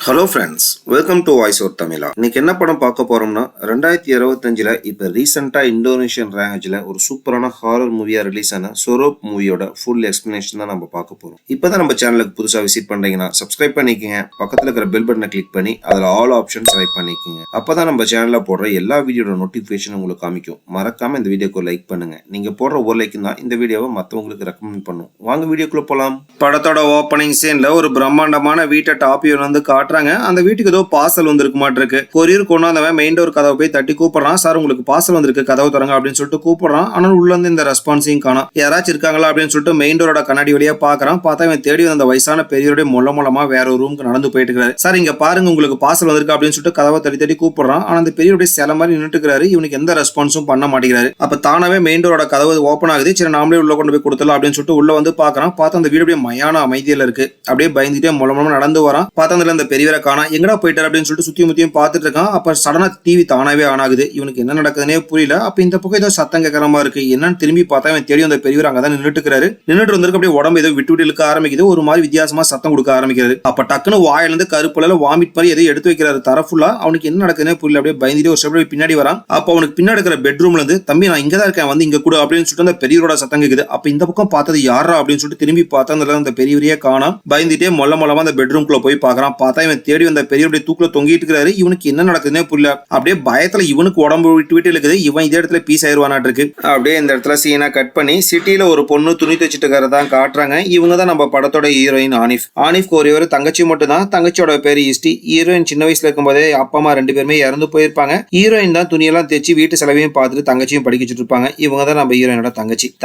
Hello friends, welcome to voice over தமிழா. இன்னைக்கு என்ன படம் பார்க்க போறோம்னா 2025 இப்ப ரீசெண்டா இந்தோனேஷியன் லாங்குவேஜ்ல ஒரு சூப்பரான ஹாரர் மூவியா ரிலீஸ் ஆன சொரோப் மூவியோட ஃபுல் எக்ஸ்பிளனேஷன் தான் நம்ம பார்க்க போறோம். இப்பதான் நம்ம சேனலுக்கு புதுசா விசிட் பண்றீங்கன்னா சப்ஸ்கிரைப் பண்ணிக்கங்க, பக்கத்துல இருக்கிற பெல் பட்டனை கிளிக் பண்ணி அதுல ஆல் ஆப்ஷன் செலக்ட் பண்ணிக்கங்க. அப்பதான் நம்ம சேனல்ல போடுற எல்லா வீடியோட நோட்டிபிகேஷன் உங்களுக்கு காமிக்கும். மறக்காம இந்த வீடியோக்கு லைக் பண்ணுங்க. நீங்க போடுற ஒரு லைக் தான் இந்த வீடியோவை மத்தவங்களுக்கு ரெக்கமெண்ட் பண்ணும். வாங்க வீடியோக்குள்ள போலாம். படத்தோட ஓப்பனிங் சீன்ல ஒரு பிரம்மாண்டமான வீட்டை டாப் வந்து காட்டுறாங்க. அந்த வீட்டுக்கு ஏதோ பார்சல் வந்திருக்கு மாட்டிருக்கு. கொரியர் கொண்டாந்தவன் மெயின் டோர் கதவை போய் தட்டி கூப்பிடுறான். சார், உங்களுக்கு பார்சல் வந்திருக்கு, கதவை திறங்க அப்படின்னு சொல்லிட்டு கூப்பிடுறான். ஆனால் உள்ள இருந்து இந்த ரெஸ்பான்ஸையும் காணோம். யாராச்சும் இருக்காங்களா அப்படின்னு சொல்லிட்டு மெயின் டோரோட கண்ணாடி வழியா பாக்குறான். பார்த்தா இவன் தேடி வந்த வயசான பெரியவருடைய மூலமா வேற ஒரு ரூமுக்கு நடந்து போயிட்டு இருக்காரு. சார், இங்க பாருங்க, உங்களுக்கு பார்சல் வந்திருக்கு அப்படின்னு சொல்லிட்டு கதவை தட்டி தட்டி கூப்பிடுறான். ஆனா அந்த பெரியவருடைய சில மாதிரி நின்றுட்டு இருக்காரு. இவனுக்கு எந்த ரெஸ்பான்ஸும் பண்ண மாட்டேங்கிறாரு. அப்ப தானாவே மெயின் டோரோட கதவு ஓப்பன் ஆகுது. சரி, நாமளே உள்ள கொண்டு போய் கொடுத்தலாம் அப்படின்னு சொல்லிட்டு உள்ள வந்து பாக்குறான். பார்த்தா அந்த வீடு அப்படியே மயான அமைதியில இருக்கு. அப்படியே பயந்துட்டே மூலமா நடந்து வரான். பார்த்தா அதுல அந்த பெரியவரை காணா. எங்கடா போயிட்டார் அப்படின்னு சொல்லிட்டு சுத்தி முத்தியும் பார்த்துட்டு இருக்கான். அப்ப சடனா டிவி தானாவே ஆன் ஆகுது. இவனுக்கு என்ன நடக்குதுன்னே புரியல. அப்ப இந்த பக்கம் ஏதோ சத்தம் கேட்கறமா இருக்கு. என்னன்னு திரும்பி பார்த்தா இவன் தேடி அந்த பெரியவர் அங்கதான் நின்றுட்டு இருக்காரு. நின்றுட்டு வந்திருக்கு. அப்படியே உடம்பு ஏதோ விட்டு இழுக்க ஆரம்பிக்குது. ஒரு மாதிரி வித்தியாசமா சத்தம் கொடுக்க ஆரம்பிக்கிறது. அப்ப டக்குன்னு வாயில இருந்து கருப்புல வாமிட் மாதிரி எதை எடுத்து வைக்கிறாரு தரஃபுல்லா. அவனுக்கு என்ன நடக்குதுன்னே புரியல. அப்படியே பயந்துட்டு ஒரு ஸ்டெப் பின்னாடி வரான். அப்ப அவனுக்கு பின்னாடி இருக்கிற பெட்ரூம்ல இருந்து, தம்பி நான் இங்கதான் இருக்கேன், வந்து இங்க கூட அப்படின்னு சொல்லிட்டு அந்த பெரியவரோட சத்தம் கேக்குது. அப்ப இந்த பக்கம் பார்த்தது யாரா அப்படின்னு சொல்லிட்டு திரும்பி பார்த்தா அந்த பெரியவரையே காணோம். பயந்துட்டே மொல்லமா அந்த பெட்ரூம்குள்ள போய் பாக்குறான். பார்த்தா இவன் தேடி வந்த பெரியவருடைய தூக்குல தொங்கிட்டு இருக்காரு. இவனுக்கு என்ன நடக்குதுன்னே புரியல. அப்படியே பயத்துல இவனுக்கு உடம்பு விட்டு இருக்குது. இவன் இதே இடத்துல பீஸ் ஆயிருவானாட்டு இருக்கு. அப்படியே இந்த இடத்துல சீனா கட் பண்ணி சிட்டில ஒரு பொண்ணு துணி தச்சுட்டு இருக்கிறதான் காட்டுறாங்க. இவங்க தான் நம்ம படத்தோட ஹீரோயின் ஆனிஃப். ஆனிஃப்க்கு ஒரே ஒரு தங்கச்சி மட்டும் தான். தங்கச்சியோட பேரு இஸ்டி. ஹீரோயின் சின்ன வயசுல இருக்கும்போதே அப்பா அம்மா 2 பேருமே இறந்து போயிருப்பாங்க. ஹீரோயின் தான் துணியெல்லாம் தைச்சு வீட்டு செலவையும் பார்த்துட்டு தங்கச்சியும் படிக்க வச்சுட்டு இருப்பாங்க. இவங்க தான் நம்ம ஹீரோயினோட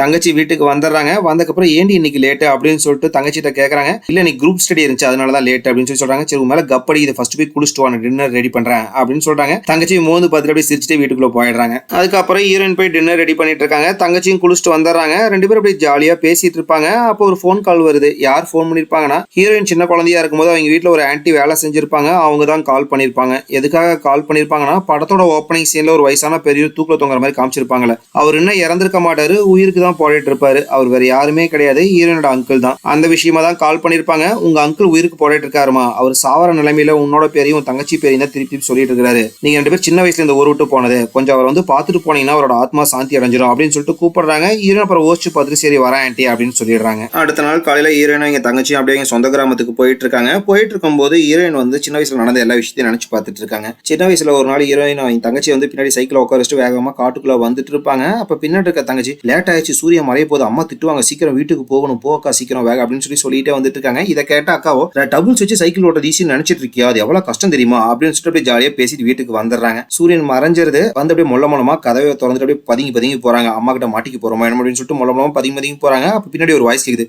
தங்கச்சி வீட்டுக்கு வந்துடுறாங்க. வந்ததுக்கப்புறம் ஏண்டி இன்னைக்கு லேட்டு அப்படின்னு சொல்லிட்டு தங்கச்சிட்ட கேட்கறாங்க. இல்ல இன்னைக்கு குரூப் ஸ்டடி இருந்துச்சு, அதனாலதான் லேட் அப்படின்னு சொல்லி சொல்றாங்க. சரி, மேல கப்படி இதை ஃபர்ஸ்ட் போய் குளிச்சுட்டு வாங்க, டின்னர் ரெடி பண்றேன் அப்படின்னு சொல்றாங்க. தங்கச்சி மோந்து பார்த்துட்டு அப்படியே சிரிச்சுட்டு வீட்டுக்குள்ள போயிடுறாங்க. அதுக்கப்புறம் ஹீரோயின் போய் டின்னர் ரெடி பண்ணிட்டு இருக்காங்க. தங்கச்சியும் குளிச்சுட்டு வந்துடுறாங்க. 2 பேரும் அப்படியே ஜாலியா பேசிட்டு இருப்பாங்க. அப்போ ஒரு ஃபோன் கால் வருது. யார் ஃபோன் பண்ணிருப்பாங்கன்னா, ஹீரோயின் சின்ன குழந்தையா இருக்கும்போது அவங்க வீட்டுல ஒரு ஆன்டி வேலை செஞ்சிருப்பாங்க. அவங்க தான் கால் பண்ணிருப்பாங்க. எதுக்காக கால் பண்ணிருப்பாங்கன்னா, படத்தோட ஓப்பனிங் சீன்ல ஒரு வயசான பெரிய தூக்குல தொங்குற மாதிரி காமிச்சிருப்பாங்கல்ல, அவர் இன்னும் இறந்திருக்க மாட்டாரு, உயிருக்கு தான் போராடிட்டு இருப்பாரு. அவர் வேற யாருமே கிடையாது, ஹீரோயினோட அங்கிள் தான். அந்த விஷயமா தான் கால் பண்ணிருப்பாங்க. உங்க அங்கிள் உயிருக்கு போராடிட்டு இருக்காருமா, அவர் சாவர நிலைமையில உன்னோட பேரையும் தங்கச்சி பேரையும் தான் திருப்பி சொல்லிட்டு இருக்காரு. நீங்க 2 பேரும் சின்ன வயசுல இந்த ஊர் விட்டு போனது, கொஞ்சம் அவர் வந்து பார்த்துட்டு போனீங்கன்னா அவரோட ஆத்மா சாந்தி அடைஞ்சிடும் அப்படின்னு சொல்லிட்டு கூப்பிடுறாங்க. ஹீரோயின் அப்புறம் யோசிச்சு பார்த்துட்டு சரி வரேன் ஆன்ட்டி அப்படின்னு சொல்லிடுறாங்க. அடுத்த நாள் காலையில ஹீரோயின் எங்க தங்கச்சியும் அப்படியே எங்க சொந்த கிராமத்துக்கு போயிட்டு இருக்காங்க. போயிட்டு இருக்கும்போது ஹீரோயின் வந்து சின்ன வயசுல நடந்த எல்லா விஷயத்தையும் நினைச்சு பார்த்துட்டு இருக்காங்க. சின்ன வயசுல ஒரு நாள் ஹீரோயின் அவங்க தங்கச்சி வந்து பின்னாடி சைக்கிள் உட்கார வச்சுட்டு வேகமா காட்டுக்குள்ள வந்துட்டு இருப்பாங்க. அப்ப பின்னாடி இருக்க தங்கச்சி, லேட் ஆயிடுச்சு, சூரியன் மறைய போது, அம்மா திட்டுவாங்க, சீக்கிரம் வீட்டுக்கு போகணும், போக்கா சீக்கிரம் வேக அப்படின்னு சொல்லிட்டே வந்துட்டு இருக்காங்க. இதை கேட்ட அக்காவோ, டபுள்ஸ் வச்சு சைக்கிள் ஓட்ட ஈஸின்னு நினைச்சிட்டு இருக்கியா, அது எவ்வளவு கஷ்டம் தெரியுமா அப்படின்னு சொல்லிட்டு அப்படியே ஜாலியா பேசிட்டு வீட்டுக்கு வந்துடுறாங்க. சூரியன் மறைஞ்சிருது. வந்து அப்படியே மொல்லமா கதவை திறந்துட்டு அப்படியே பதுங்கி போறாங்க. அம்மா கிட்ட மாட்டிக்கு போறோமா என்ன அப்படின்னு சொல்லிட்டு மொல்லமா பதுங்கி போறாங்க. அப்ப பின்னாடி ஒரு வாய்ஸ் கேக்குது.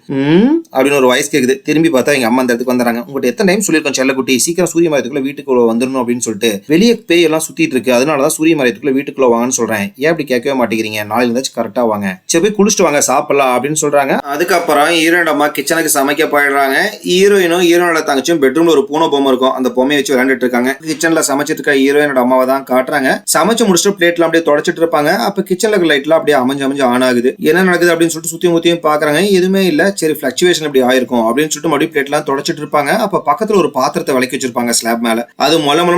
அப்படின்னு ஒரு வாய்ஸ் கேக்குது. திரும்பி பார்த்தா எங்க அம்மா அந்த இடத்துக்கு வந்துறாங்க. உங்கள்கிட்ட எத்தனை டைம் சொல்லியிருக்கோம் செல்லக்குட்டி, சீக்கிரம் சூரிய மரத்துக்குள்ள வீட்டுக்குள்ள வந்துடணும் அப்படின்னு சொல்லிட்டு, வெளியே பேய் எல்லாம் சுத்திட்டு இருக்கு, அதனாலதான் சூரிய மரத்துக்குள்ள வீட்டுக்குள்ள வாங்கன்னு சொல்றேன். ஏன் அப்படி கேட்கவே மாட்டேங்கிறீங்க, நாளைக்கு இருந்தாச்சும் கரெக்டா வாங்க, சரி போய் குளிச்சுட்டு வாங்க, சாப்பிடலாம் அப்படின்னு சொல்றாங்க. அதுக்கப்புறம் ஹீரோயின் அம்மா கிச்சனுக்கு சமைக்க போயிடுறாங்க. ஹீரோயினும் ஹீரோனோட தங்கச்சியும் பெட்ரூம்ல ஒரு பூனை பொம்மை இருக்கும், அந்த பொம்மையை வச்சு விளையாண்டுட்டு இருக்காங்க. கிச்சன்ல சமைச்சிட்டு இருக்க ஹீரோயினோட அம்மாவை தான் காட்டுறாங்க. சமைச்சு முடிச்சுட்டு பிளேட்லாம் அப்படியே தொடச்சிட்டு இருப்பாங்க. அப்ப கிச்சன்ல லைட்லாம் அப்படியே அமைஞ்சு ஆன் ஆகுது. என்ன நடக்குது அப்படின்னு சொல்லிட்டு சுத்தி முத்தியும் பாக்குறாங்க. எதுவுமே இல்ல. சரி, பிளக்சுவேஷன் இப்படி ஆயிருக்கும் அப்படின்னு சொல்லிட்டு மறுபடியும் பிளேட்லாம் தொடச்சிட்டு இருப்பாங்க. அப்ப பக்கத்துல ஒரு பாத்திரத்தை விளக்கி வச்சிருப்பாங்க ஸ்லாப் மேல. அது மொல்லமா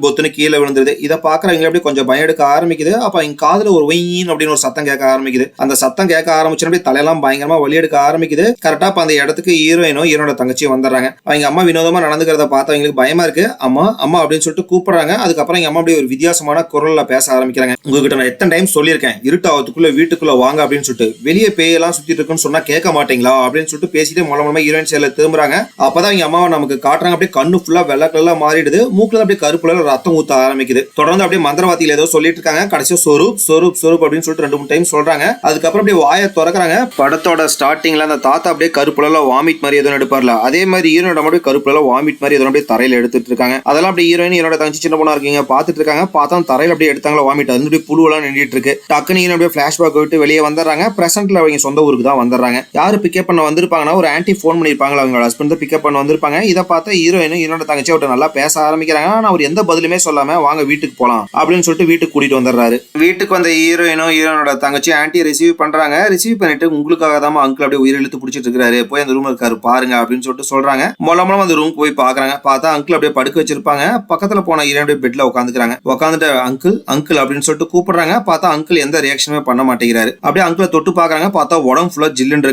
பொத்துன்னு கீழே விழுந்துருது. இதை பாக்குறவங்க அப்படியே கொஞ்சம் பயம் எடுக்க ஆரம்பிக்குது. அப்ப எங்க காதுல ஒரு ஒயின் அப்படின்னு ஒரு சத்தம் கேட்க ஆரம்பிக்குது. அந்த சத்தம் கேட்க ஆரம்பிச்சு அப்படியே தலையெல்லாம் பயங்கரமா வலி எடுக்க ஆரம்பிக்குது. கரெக்டா அந்த இடத்துக்கு ஹீரோயினும் ஹீரோனோட தங்கச்சியும் வந்துடுறாங்க. அவங்க அம்மா வினோதமா நடந்துக்கிறத பார்த்து அவங்களுக்கு பயமா இருக்கு. அம்மா அம்மா அப்படின்னு சொல்லிட்டு கூப்பிடுறாங்க. அதுக்கப்புறம் எங்க அம்மா அப்படியே ஒரு வித்தியாசமான குரல்ல பேச ஆரம்பிக்கிறாங்க. உங்ககிட்ட நான் எத்தனை டைம் சொல்லியிருக்கேன், இருட்டாவதுக்குள்ள வீட்டுக்குள்ள வாங்க அப்படின்னு சொல்லிட்டு, வெளியே பேயெல்லாம் சுத்திட்டு இருக்குன்னு சொன்னா கேட்க மாட்டீங்களா அப்படின்னு சொல்லிட்டு பேசிட்டு மூலமா ஹீரோயின் சேல திரும்புறாங்க. அப்பதான் எங்க அம்மாவை நமக்கு காட்டுறாங்க. அப்படியே கண்ணு ஃபுல்லா வெள்ளை கலர்ல மாறிடுது. மூக்குல அப்படியே கருப்புல ரத்தம் ஊத்த ஆரம்பிக்குது. தொடர்ந்து அப்படியே மந்திரவாதியில ஏதோ சொல்லிட்டு இருக்காங்க. கடைசியா சொரூப் அப்படின்னு சொல்லிட்டு 2-3 டைம் சொல்றாங்க. அதுக்கப்புறம் அப்படியே வாயை திறக்கிறாங்க. படத்தோட ஸ்டார்டிங்ல அந்த தாத்தா அப்படியே கருப்புல வாமிட் மாதிரி ஏதோ எடுப்பார்ல, அதே மாதிரி ஹீரோனோட அப்படியே கருப்புல வாமிட் மாதிரி ஏதோ அப்படியே தரையில எடுத்துட்டு இருக்காங்க. அதெல்லாம் அப்படியே ஹீரோயின் என்னோட தங்கச்சி சின்ன பொண்ணா இருக்கீங்க பாத்துட்டு இருக்காங்க. பார்த்தா தரையில அப்படியே எடுத்தாங்களா வாமிட், அது அப்படியே புழுவெல்லாம் நின்றுட்டு இருக்கு. டக்குனு அப்படியே பிளாஷ்பேக் விட்டு வெளியே வந்துடுறாங்க. பிரசன்ட்ல அவங்க சொந்த ஊருக்கு தான் வந்துடுறாங்க. யாரு பிக்கப் பண்ண வந்திருப்பாங்கன்னா, ஒரு ஆன்டி போன் பண்ணிருப்பாங்க, அவங்களோட ஹஸ்பண்ட் பிக்கப் பண்ண வந்திருப்பாங்க. இதை பார்த்து ஹீரோயின் ஹீரோட தங்கச்சி அவர்கிட்ட நல்லா பேச ஆரம்பிக்கிறாங்க. ஆனா அவர் எந்த பதிலுமே சொல்லாம வாங்க வீட்டுக்கு போலாம் அப்படின்னு சொல்லிட்டு வீட்டுக்கு கூட்டிட்டு வந்துடுறாரு. வீட்டுக்கு வந்த ஹீரோயினும் ஹீரோனோட தங்கச்சி ஆன்டி ரிசீவ் பண்றாங்க. ரிசீவ் பண்ணிட்டு உங்களுக்காக தான் அங்கிள் அப்படியே உயிர் இழுத்து பிடிச்சிட்டு இருக்காரு, போய் அந்த ரூம் இருக்காரு பாருங்க அப்படின்னு சொல்லிட்டு சொல்றாங்க. மூலமா அந்த ரூம் போய் பாக்குறாங்க. பார்த்தா அங்கிள் அப்படியே படுக்க வச்சிருப்பாங்க. பக்கத்துல போன ஹீரோயின் பெட்ல உட்காந்துக்கிறாங்க. உட்காந்துட்டு அங்கிள் அங்கிள் அப்படின்னு சொல்லிட்டு கூப்பிடுறாங்க. பார்த்தா அங்கிள் எந்த ரியாக்ஷனுமே பண்ண மாட்டேங்கிறாரு. அப்படியே அங்கிளை தொட்டு பாக்குறாங்க. பார்த்தா உடம்பு ஃபுல்லா ஜில்லுன்னு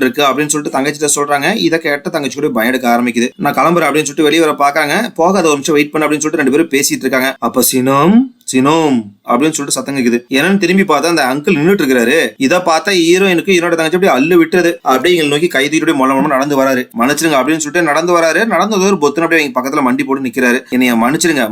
இருக்கு அப்படின்னு சொல்லிட்டு தங்கச்சிட்ட சொல்றாங்க. இதை கேட்ட தங்கச்சி கூட பயம் எடுக்க ஆரம்பிக்குது. நான் கிளம்புறேன் அப்படின்னு சொல்லிட்டு வெளியே வர பாக்காங்க. போகாத ஒரு நிமிஷம் வெயிட் பண்ண அப்படின்னு சொல்லிட்டு 2 பேரும் பேசிட்டு இருக்காங்க. அப்ப சினோம் அப்படின்னு சொல்லிட்டு சத்தம் கேக்குது. என்னன்னு திரும்பி பார்த்தா அந்த அங்கிள் நின்னுட்டு இருக்காரு. இதை பார்த்தா ஹீரோயினுக்கு ஹீரோட தங்கச்சி அப்படியே அள்ளு விட்டுறது. அப்படியே எங்களை நோக்கி கைதியோட மொல்ல நடந்து வராரு. மன்னிச்சிருங்க அப்படின்னு சொல்லிட்டு நடந்து வராரு. நடந்து ஒரு பொத்துன்னு அப்படியே எங்க பக்கத்துல மண்டி போட்டு நிக்கிறாரு. என்னைய மன்னிச்சிருங்க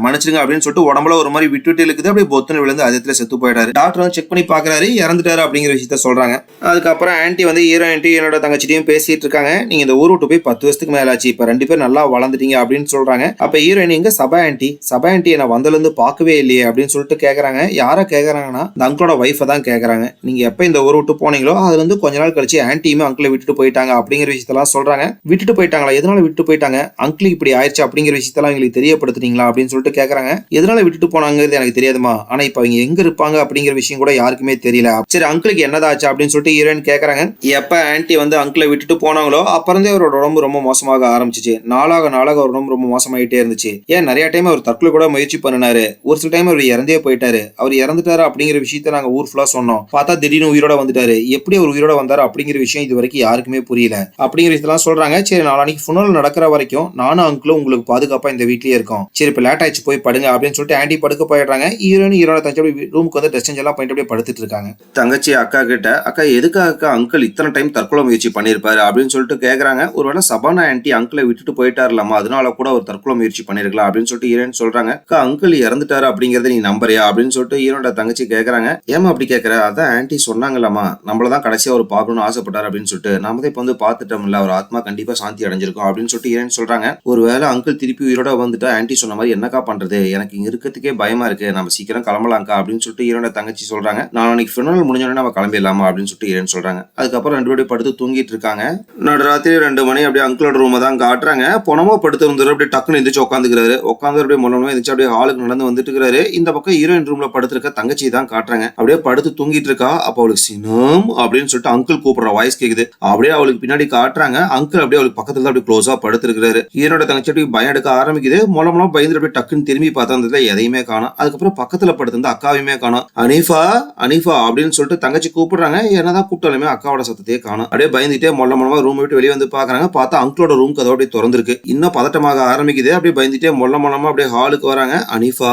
அப்படின்னு சொல்லிட்டு உடம்புல ஒரு மாதிரி விட்டு இருக்குது. அப்படியே பொத்துன்னு விழுந்து அதத்துல செத்து போயிட்டாரு. டாக்டர் வந்து செக் பண்ணி பாக்குறாரு. இறந்துட்டாரு அப்படிங்கிற விஷயத்த சொல்றாங்க. அதுக்கப்புறம் ஆன்டி வந்து ஹீரோயின் என்னோட தங்கச்சிட்டையும் பேசிட்டு இருக்காங்க. நீங்க இந்த ஊர் விட்டு போய் 10 வருஷத்துக்கு மேல ஆச்சு. இப்ப 2 பேரும் நல்லா வளர்ந்துட்டீங்க அப்படின்னு சொல்றாங்க. அப்ப ஹீரோயின் எங்க சபா ஆன்டி என்ன வந்ததுல இருந்து பாக்கவே இல்லையே அப்படின்னு சொல்லிட்டு கேக்குறாங்க. யாரை கேக்குறாங்கன்னா இந்த அங்கிளோட வைஃபை தான் கேக்குறாங்க. நீங்க எப்ப இந்த ஊர் விட்டு போனீங்களோ அதுல இருந்து கொஞ்ச நாள் கழிச்சு ஆன்டியுமே அங்கிளை விட்டுட்டு போயிட்டாங்க அப்படிங்கிற விஷயத்தெல்லாம் சொல்றாங்க. விட்டுட்டு போயிட்டாங்களா? எதனால விட்டு போயிட்டாங்க? அங்கிளுக்கு இப்படி ஆயிடுச்சு அப்படிங்கிற விஷயத்தெல்லாம் எங்களுக்கு தெரியப்படுத்துறீங்களா அப்படின்னு சொல்லிட்டு கேக்குறாங்க. எதனால விட்டுட்டு போனாங்கிறது எனக்கு தெரியாதுமா, ஆனா இப்ப அவங்க எங்க இருப்பாங்க அப்படிங்கிற விஷயம் கூட யாருக்குமே தெரியல. சரி அங்கிளுக்கு என்னதாச்சு அப்படின்னு சொல்லிட்டு ஹீரோயின் கேக்குறாங்க. எப்ப ஆன்டி வந்து அங்கிளை விட்டுட்டு போனாங்களோ அப்புறந்தே அவரோட உடம்பு ரொம்ப மோசமாக ஆரம்பிச்சிச்சு. நாளாக உடம்பு ரொம்ப மோசமாயிட்டே இருந்துச்சு. ஏன் நிறைய டைம் அவர் தற்கொலை கூட முயற்சி பண்ணினாரு. ஒரு சில டைம் அவர் இறந்தே போயிட்டாரு. அவர் இறந்துட்டாரு அப்படிங்கிற விஷயத்த நாங்க ஊர் ஃபுல்லா சொன்னோம். பார்த்தா திடீர்னு உயிரோட வந்துட்டாரு. எப்படி அவர் உயிரோட வந்தாரு அப்படிங்கிற விஷயம் இது வரைக்கும் யாருக்குமே புரியல அப்படிங்கிற இதெல்லாம் சொல்றாங்க. சரி நாளைக்கு ஃபுனல் நடக்கிற வரைக்கும் நானும் அங்கிளும் உங்களுக்கு பாதுகாப்பா இந்த வீட்லயே இருக்கோம். சரி இப்ப லேட் ஆயிடுச்சு போய் படுங்க அப்படின்னு சொல்லிட்டு ஆன்டி படுக்க போயிடுறாங்க. ஹீரோட தங்கச்சி ரூமுக்கு வந்து ட்ரெஸ் சேஞ்ச் எல்லாம் பண்ணிட்டு அப்படியே படுத்துட்டு இருக்காங்க. தங்கச்சி அக்கா கிட்ட அக்கா எதுக்காக அங்கிள் இத்தனை டைம் தற்கொலை முயற்சி பண்ணிருப்பாரு அப்படின்னு சொல்லிட்டு கேக்குறாங்க. ஒருவேளை சபானா ஆன்டி அங்கிளை விட்டுட்டு போயிட்டாருலாமா, அதனால கூட ஒரு தற்கொலை முயற்சி பண்ணிருக்கலாம் அப்படின்னு சொல்லிட்டு ஹீரோயின் சொல்றாங்க. அக்கா அங்கிள் இறந்துட்டாரு அப்படிங்கறத நீ நம்பறியா அப்படின்னு சொல்லிட்டு ஹீரோட தங்கச்சி கேக்குறாங்க. ஏமா அப்படி கேக்குற? அதான் ஆன்டி சொன்னாங்களாமா நம்மளதான் கடைசியா ஒரு பார்க்கணும்னு ஆசைப்பட்டாரு அப்படின்னு சொல்லிட்டு. நாம தான் இப்ப வந்து பாத்துட்டோம்ல, அவர் ஆத்மா கண்டிப்பா சாந்தி அடைஞ்சிருக்கும் அப்படின்னு சொல்லிட்டு ஹீரோயின் சொல்றாங்க. ஒருவேளை அங்கிள் திருப்பி உயிரோட வந்துட்டு ஆன்டி சொன்ன மாதிரி என்னக்கா பண்றது, எனக்கு இங்க இருக்கிறதுக்கே பயமா இருக்கு, நம்ம சீக்கிரம் கிளம்பலாம்க்கா அப்படின்னு சொல்லிட்டு ஹீரோட தங்கச்சி சொல்றாங்க. நாளைக்கு ஃபினல் முடிஞ்சோடனே நம்ம கிளம்பிடலாமா அப்படின்னு சொல்லிட்டு ஹீரோயின் சொல்றாங்க. அதுக்கப்புறம் 2 பேரும் படுத்து தூங்கிட்டு இருக்காங்க. நடுராத்திரி 2 மணி அப்படியே அங்கிளோட ரூமை தான் காட்டுறாங்க. பொணமோ படுத்து இருந்தாரு. அப்படியே டக்குன்னு எந்திரிச்சு உட்காந்துக்கிறாரு. உட்காந்து அப்படியே மொல்லமா எந்திரிச்சு அப்படியே ஹாலுக்கு நடந்து வந்துட்டு இருக்காரு. இந்த பக்கம் ஹீரோயின் ரூம்ல படுத்திருக்க தங்கச்சி தான் காட்டுறாங்க. அப்படியே படுத்து தூங்கிட்டு இருக்கா. அப்ப அவளுக்கு சினம் அப்படின்னு சொல்லிட்டு அங்கிள் கூப்பிடுற வாய்ஸ் கேக்குது. அப்படியே அவளுக்கு பின்னாடி காட்டுறாங்க. அங்கிள் அப்படியே அவளுக்கு பக்கத்துல அப்படியே க்ளோஸா படுத்திருக்காரு. ஹீரோட தங்கச்சி அப்படியே பயம் எடுக்க ஆரம்பிக்குது. மூலம் பயந்து அப்படியே டக்குன்னு திரும்பி பார்த்தா அந்த எதையுமே காணோம். அதுக்கப்புறம் பக்கத்துல படுத்திருந்த அக்காவையுமே காணோம். அனீஃபா அப்படின்னு சொல்லிட்டு தங்கச்சி கூப்பிடுறாங்க. என்னதான் கூப்பிட்டாலுமே அக்காவோட சத்தத்தையே காணோம். அப்படியே பயந்துட்டே மொல்லமா ரூம் விட்டு வெளியே வந்து பாக்குறாங்க. பார்த்தா அங்கிளோட ரூம் கதவு அப்படியே திறந்திருக்கு. இன்னும் பதட்டமாக ஆரம்பிக்குது. அப்படியே பயந்துட்டே மொல்லமா அப்படியே ஹாலுக்கு வராங்க. அனீஃபா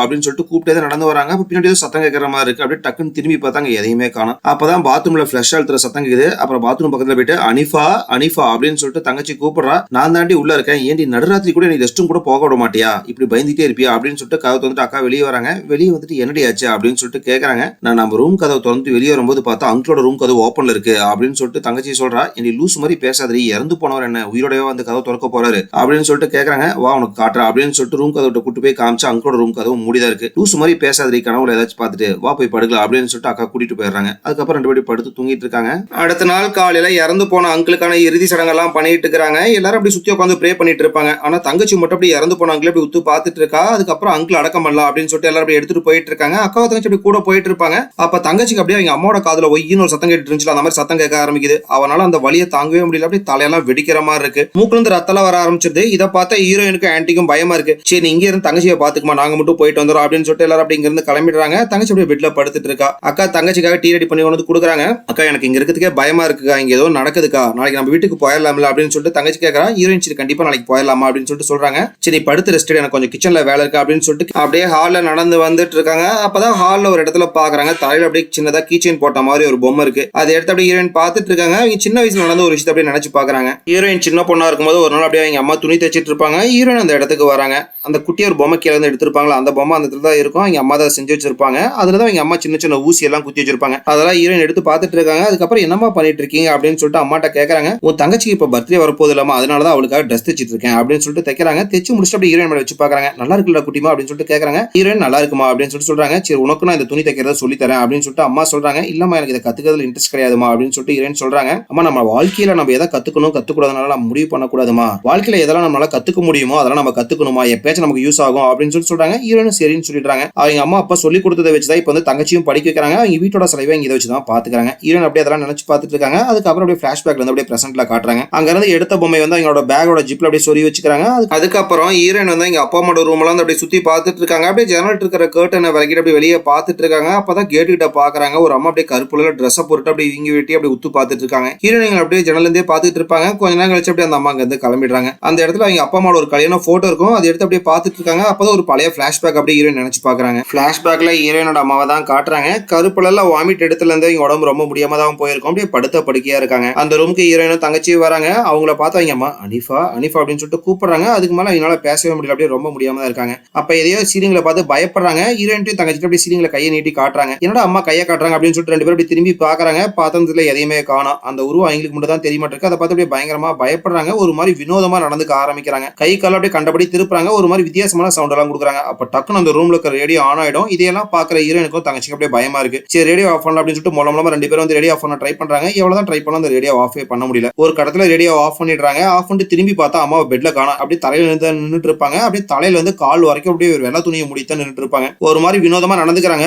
அப்படின்னு சொல்லிட்டு கூப்பிட்டே நடந்து வராங்க. பின்னாடி சத்தம் கேட்கற மாதிரி இருக்கு. அப்படியே டக்குன்னு திரும்பி பார்த்தாங்க எதையுமே காணோம். அப்பதான் பாத்ரூம்ல ஃபிளஷ் அழுத்துற சத்தம் கேக்குது. அப்புறம் பாத்ரூம் பக்கத்துல போயிட்டு அனீஃபா அப்படின்னு சொல்லிட்டு தங்கச்சி கூப்பிடுறா. நான் தாண்டி உள்ள இருக்கேன், ஏன்டி நடுராத்திரி கூட நீ ரெஸ்ட்டும் கூட போக விட மாட்டியா, இப்படி பயந்துட்டே இருப்பியா அப்படின்னு சொல்லிட்டு கதவை திறந்துட்டு அக்கா வெளியே வராங்க. வெளியே வந்துட்டு என்னடி ஆச்சு அப்படின்னு சொல்லிட்டு கேக்குறாங்க. நான் நம்ம ரூம் கதவை திறந்து வெளியே வரும்போது பார்த்தா அங்கிளோட ரூம் கதவு ஓப்பன்ல இருக்கு அப்படின்னு சொல்லிட்டு தங்கச்சி சொல்றா. என்னை லூஸ் மாதிரி பேசாதீ, இறந்து போனவர் என்ன உயிரோடவே வந்து கதவை திறக்க போறாரு அப்படின்னு சொல்லிட்டு கேக்குறாங்க. வா உனக்கு காட்டுறா அப்படின்னு சொல்லிட்டு ரூம் கதவை கூட்டு போய் காமிச்சு அங்கிளோட ரூம் கதவு மூடிதான் இருக்கு. லூஸ் மாதிரி பேசாதீ, கனவுல ஏதாச்சும் பார்த்துட்டு வா போய் படுக்கலாம் அப்படின்னு சொல்லிட்டு அக்கா கூட்டிட்டு போயிடுறாங்க. அதுக்கப்புறம் 2 பேரும் படுத்து தூங்கிட்டு இருக்காங்க. அடுத்த நாள் காலையில இறந்து போன அங்கிளுக்கான இறுதி சடங்கெல்லாம் பண்ணிட்டு இருக்காங்க. எல்லாரும் அப்படி சுத்தி உட்காந்து ப்ரே பண்ணிட்டு இருப்பாங்க. ஆனா தங்கச்சி மட்டும் அப்படி இறந்து போன அங்கிள் அப்படி உத்து பார்த்துட்டு இருக்கா. அதுக்கப்புறம் அங்கிள் அடக்கம் பண்ணலாம் அப்படின்னு சொல்லிட்டு எல்லாரும் அப்படி எடுத்துட்டு போயிட்டு இருக்காங்க. அக்காவை தங்கச்சி அப்படி கூட போயிட்டு இருப்பாங்க. அப்ப தங்கச்சிக்கு அப்படியே அவங்க அம்மாவோட காதுல ஒய்யின்னு ஒரு சத்தம் கேட்டு இருந்துச்சு. அந்த மாதிரி சத்தம் கேட்க ஆரம்பிக்குது. அவனால அந்த வலியை தாங்கவே முடியல. அப்படி தலையெல்லாம் வெடிக்கிற மாதிரி இருக்கு. மூக்குல இருந்து ரத்தம் வர ஆரம்பிச்சிருது. இதை பார்த்தா ஹீரோயினுக்கு ஆன்டிக்கும் பயமா இருக்கு. சரி இங்க இருந்து தங்கச்சியை பாத்துக்குமா, நாங்க மட்டும் போயிட்டு வந்துடும் அப்படின்னு சொல்லிட்டு எல்லாரும் அப்படி இங்க இருந்து கிளம்பிடுறாங்க. தங்கச்சி அப்படியே பெட்ல படுத்துட்டு இருக்கா. அக்கா தங்கச்சிக்காக டீ ரெடி பண்ணி கொண்டு கொடுக்குறாங்க. அக்கா எனக்கு இங்க இருக்கிறதுக்கே பயமா இருக்குக்கா, இங்க ஏதோ நடக்குதுக்கா, நாளைக்கு நம்ம வீட்டுக்கு போயிடலாம்ல அப்படின்னு சொல்லிட்டு தங்கச்சி கேட்கறா. ஹீரோயின் சரி கண்டிப்பா நாளைக்கு போயிடலாமா அப்படின்னு சொல்லிட்டு சொல்றாங்க. சரி படுத்து ரெஸ்ட், எனக்கு கொஞ்சம் கிச்சன்ல வேலை இருக்கு அப்படின்னு சொல்லிட்டு அப்படியே ஹால்ல நடந்து வந்துட்டு இருக்காங்க. அப்பதான் ஹால்ல ஒரு இடத்துல பாக்குறாங்க. தலையில அப்படியே சின்னதா கீச்செயின் போட்ட மாதிரி ஒரு பொம்மை இருக்கு. அதை எடுத்து அப்படியே ஹீரோயின் பார்த்துட்டு இருக்காங்க. அவங்க சின்ன வயசுல நடந்த ஒரு விஷயத்தை அப்படியே நினைச்சு பாக்குறாங்க. ஹீரோயின் சின்ன பொண்ணா இருக்கும்போது ஒரு நாள் அப்படியே அவங்க அம்மா துணி தைச்சிட்டு இருப்பாங்க. ஹீரோயின் அந்த இடத்துக்கு வராங்க. அந்த குட்டிய ஒரு பொம்மை கீழே இருந்து எடுத்திருப்பாங்களா, அந்த பொம்மை அந்த இடத்துல தான் இருக்கும். அவங்க அம்மா தான் செஞ்சு வச்சிருப்பாங்க. அதுலதான் அவங்க அம்மா சின்ன சின்ன ஊசி எல்லாம் குத்தி வச்சிருப்பாங்க. அதெல்லாம் ஹீரோயின் எடுத்து பார்த்துட்டு இருக்காங்க. அதுக்கப்புறம் என்னமா பண்ணிட்டு இருக்கீங்க அப்படின்னு சொல்லிட்டு அம்மாட்ட கேட்கறாங்க. உன் தங்கச்சிக்கு இப்ப பர்த்டே வரப்போது இல்லாம, அதனாலதான் அவளுக்காக ட்ரெஸ் தைச்சிட்டு இருக்கேன் அப்படின்னு சொல்லிட்டு தைக்கிறாங்க. தைச்சு முடிச்சுட்டு அப்படி ஹீரோயின் மேல வச்சு பாக்குறாங்க. நல்லா இருக்குல்ல குட்டிமா அப்படின்னு சொல்லிட்டு கேட்கறாங்க. ஹீரோயின் நல்லா இருக்குமா அப்படின்னு சொல்லிட்டு சொல்றாங்க. சரி உனக்கு நான் இந்த துணி தைக்கிறத சொல்லி தரேன் அப்படின்னு சொல்லிட்டு அம்மா சொல்றாங்க. இல்லம்மா எனக்கு இதை கத்துக்கிறதுல இன்ட்ரெஸ்ட் கிடையாதுமா அப்படின்னு சொல்லிட்டு ஹீரோயின் சொல்றாங்க. அம்மா நம்ம வாழ்க்கையில நம்ம எதை கத்துக்கணும் கத்துக்கூடாதுனால நம்ம முடிவு பண்ணக்கூடாதுமா, வாழ்க்கையில எதெல்லாம் நம்மளால கத்துக்க முடியுமோ அதெல்லாம் நம்ம கத்துக்கணுமா, என் பேச்ச நமக்கு யூஸ் ஆகும் அப்படின்னு சொல்லிட்டு சொல்றாங்க. ஹீரோயின் சரின்னு சொல்லிடுறாங்க. அவங்க அம்மா அப்பா சொல்லி கொடுத்ததை வச்சுதான் இப்ப வந்து தங்கச்சியும் படிக்க வைக்கிறாங்க. அவங்க வீட்டோட செலவை இதை வச்சுதான் பாத்துக்கிறாங்க. ஹீரோயின் அப்படியே அதெல்லாம் நினைச்சு பாத்துட்டு இருக்காங்க. அதுக்கப்புறம் அப்படியே பிளாஷ்பேக்ல வந்து அப்படியே பிரசன்ட்ல காட்டுறாங்க. அங்க இருந்து எடுத்த பொம்மை வந்து அவங்களோட பேக்கோட ஜிப்ல அப்படியே சொறி வச்சுக்கிறாங்க. அதுக்கப்புறம் ஹீரோயின் வந்து எங்க அப்பா அம்மாவோட ரூம்ல வந்து அப்படியே சுத்தி பாத்துட்டு இருக்காங்க. அப்படியே ஜன்னல் இருக்கிற கர்ட்டனை விலகிட்டு அப்படியே வெளியே பாத்துட்டு இருக்காங்க. அப்பதான் கேட்டு கிட்ட பாக்குறாங்க ஒரு அம்மா அப்படியே கருப்புல ட்ரெஸ் போட்டு அப்படியே வீங்கி வெட்டி அப்படியே உத்து பாத்துட்டு இருக்காங்க. ஹீரோயின் அப்படியே ஜன்னல் இருந்தே பாத்துட்டு இருப்பாங்க. கொஞ்ச நேரம் கழிச்சு அப்படியே அந்த அம்மா அங்க இருந்து கிளம்பிடுறாங்க. அந்த இடத்துல அவங்க அப்பா அம்மாவோட ஒரு கல்யாண போட்டோ இருக்கும். அதை எடுத்து அப்படியே பாத்துட்டு இருக்காங்க. அப்பதான் ஒரு பழைய பிளாஷ்பேக் அப்படியே ஹீரோயின் நினைச்சு பாக்குறாங்க. பிளாஷ்பேக்ல ஹீரோயினோட அம்மாவை தான் காட்டுறாங்க. கருப்புல வாமிட் எடுத்துல இருந்து இவங்க உடம்பு ரொம்ப முடியாம தான் போயிருக்கும். அப்படியே படுத்த படுக்கையா இருக்காங்க. அந்த ரூமுக்கு ஹீரோயினும் தங்கச்சியும் வராங்க. அவங்கள பார்த்து அவங்க அம்மா அனிஃபா அனிஃபா அப்படின்னு சொல்லிட்டு கூப்பிடுறாங்க. அதுக்கு மேல அவங்களால பேசவே முடியல. அப்படியே ரொம்ப முடியாம தான் இருக்காங்க. அப்ப எதையோ சீலிங்ல பார்த்து பயப்படுறாங்க. ஹீரோயின்ட்டையும் தங்கச்சிட்டு அப்படியே சீலிங்ல கையை நீட்டி காட்டுறாங்க. என்னோட அம்மா கையை காட்டுறாங்க அப்படின்னு சொல்லிட்டு ரெண்டு பேரும் அப்படி திரும்பி பாக்குறாங்க. பார்த்ததுல எதையுமே காணோம். அந்த உருவம் அவங்களுக்கு மட்டும் தான் தெரிய மாட்டிருக்கு. அதை பார்த்து அப்படியே பயங்கரமா பயப்படுறாங்க. ஒரு மாதிரி வினோதமா நடந்துக்க ஆரம்பிக்கிறாங்க. கை கால அப்படியே கண்டபடி திருப்புறாங்க. ஒரு மாதிரி வித்தியாசமான சவுண்ட் எல்லாம் கொடுக்குறாங்க. அப்ப டக்குன்னு அந்த ரூம்ல இருக்க ரேடியோ ஆன் ஆயிடும். இதையெல்லாம் பாக்குற ஹீரோயினுக்கும் தங்கச்சிக்கு அப்படியே பயமா இருக்கு. சரி ரேடியோ ஆஃப் பண்ணலாம் அப்படின்னு சொல்லிட்டு மூலமா ரெண்டு பேரும் வந்து ரேடியோ ஆஃப் பண்ண ட்ரை பண்றாங்க. எவ்வளவுதான் ட்ரை பண்ணாலும் அந்த ரேடியோ ஆஃபே பண்ண முடியல. ஒரு கடத்துல ரேடியோ ஆஃப் பண்ணிடுறாங்க. ஆஃப் பண்ணிட்டு திரும்பி பார்த்தா அம்மாவை பெட்ல காணோம். அப்படியே தலையில இருந்து நின்றுட்டு இருப்பாங்க. அப்படியே தலையில இருந்து கால் வரைக்கும் அப்படியே ஒரு வெள்ளை துணியை முடித்தான் நின்றுட்டு இருப்பாங்க. ஒரு மாதிரி வினோதமா நடந்துக்கிறாங்க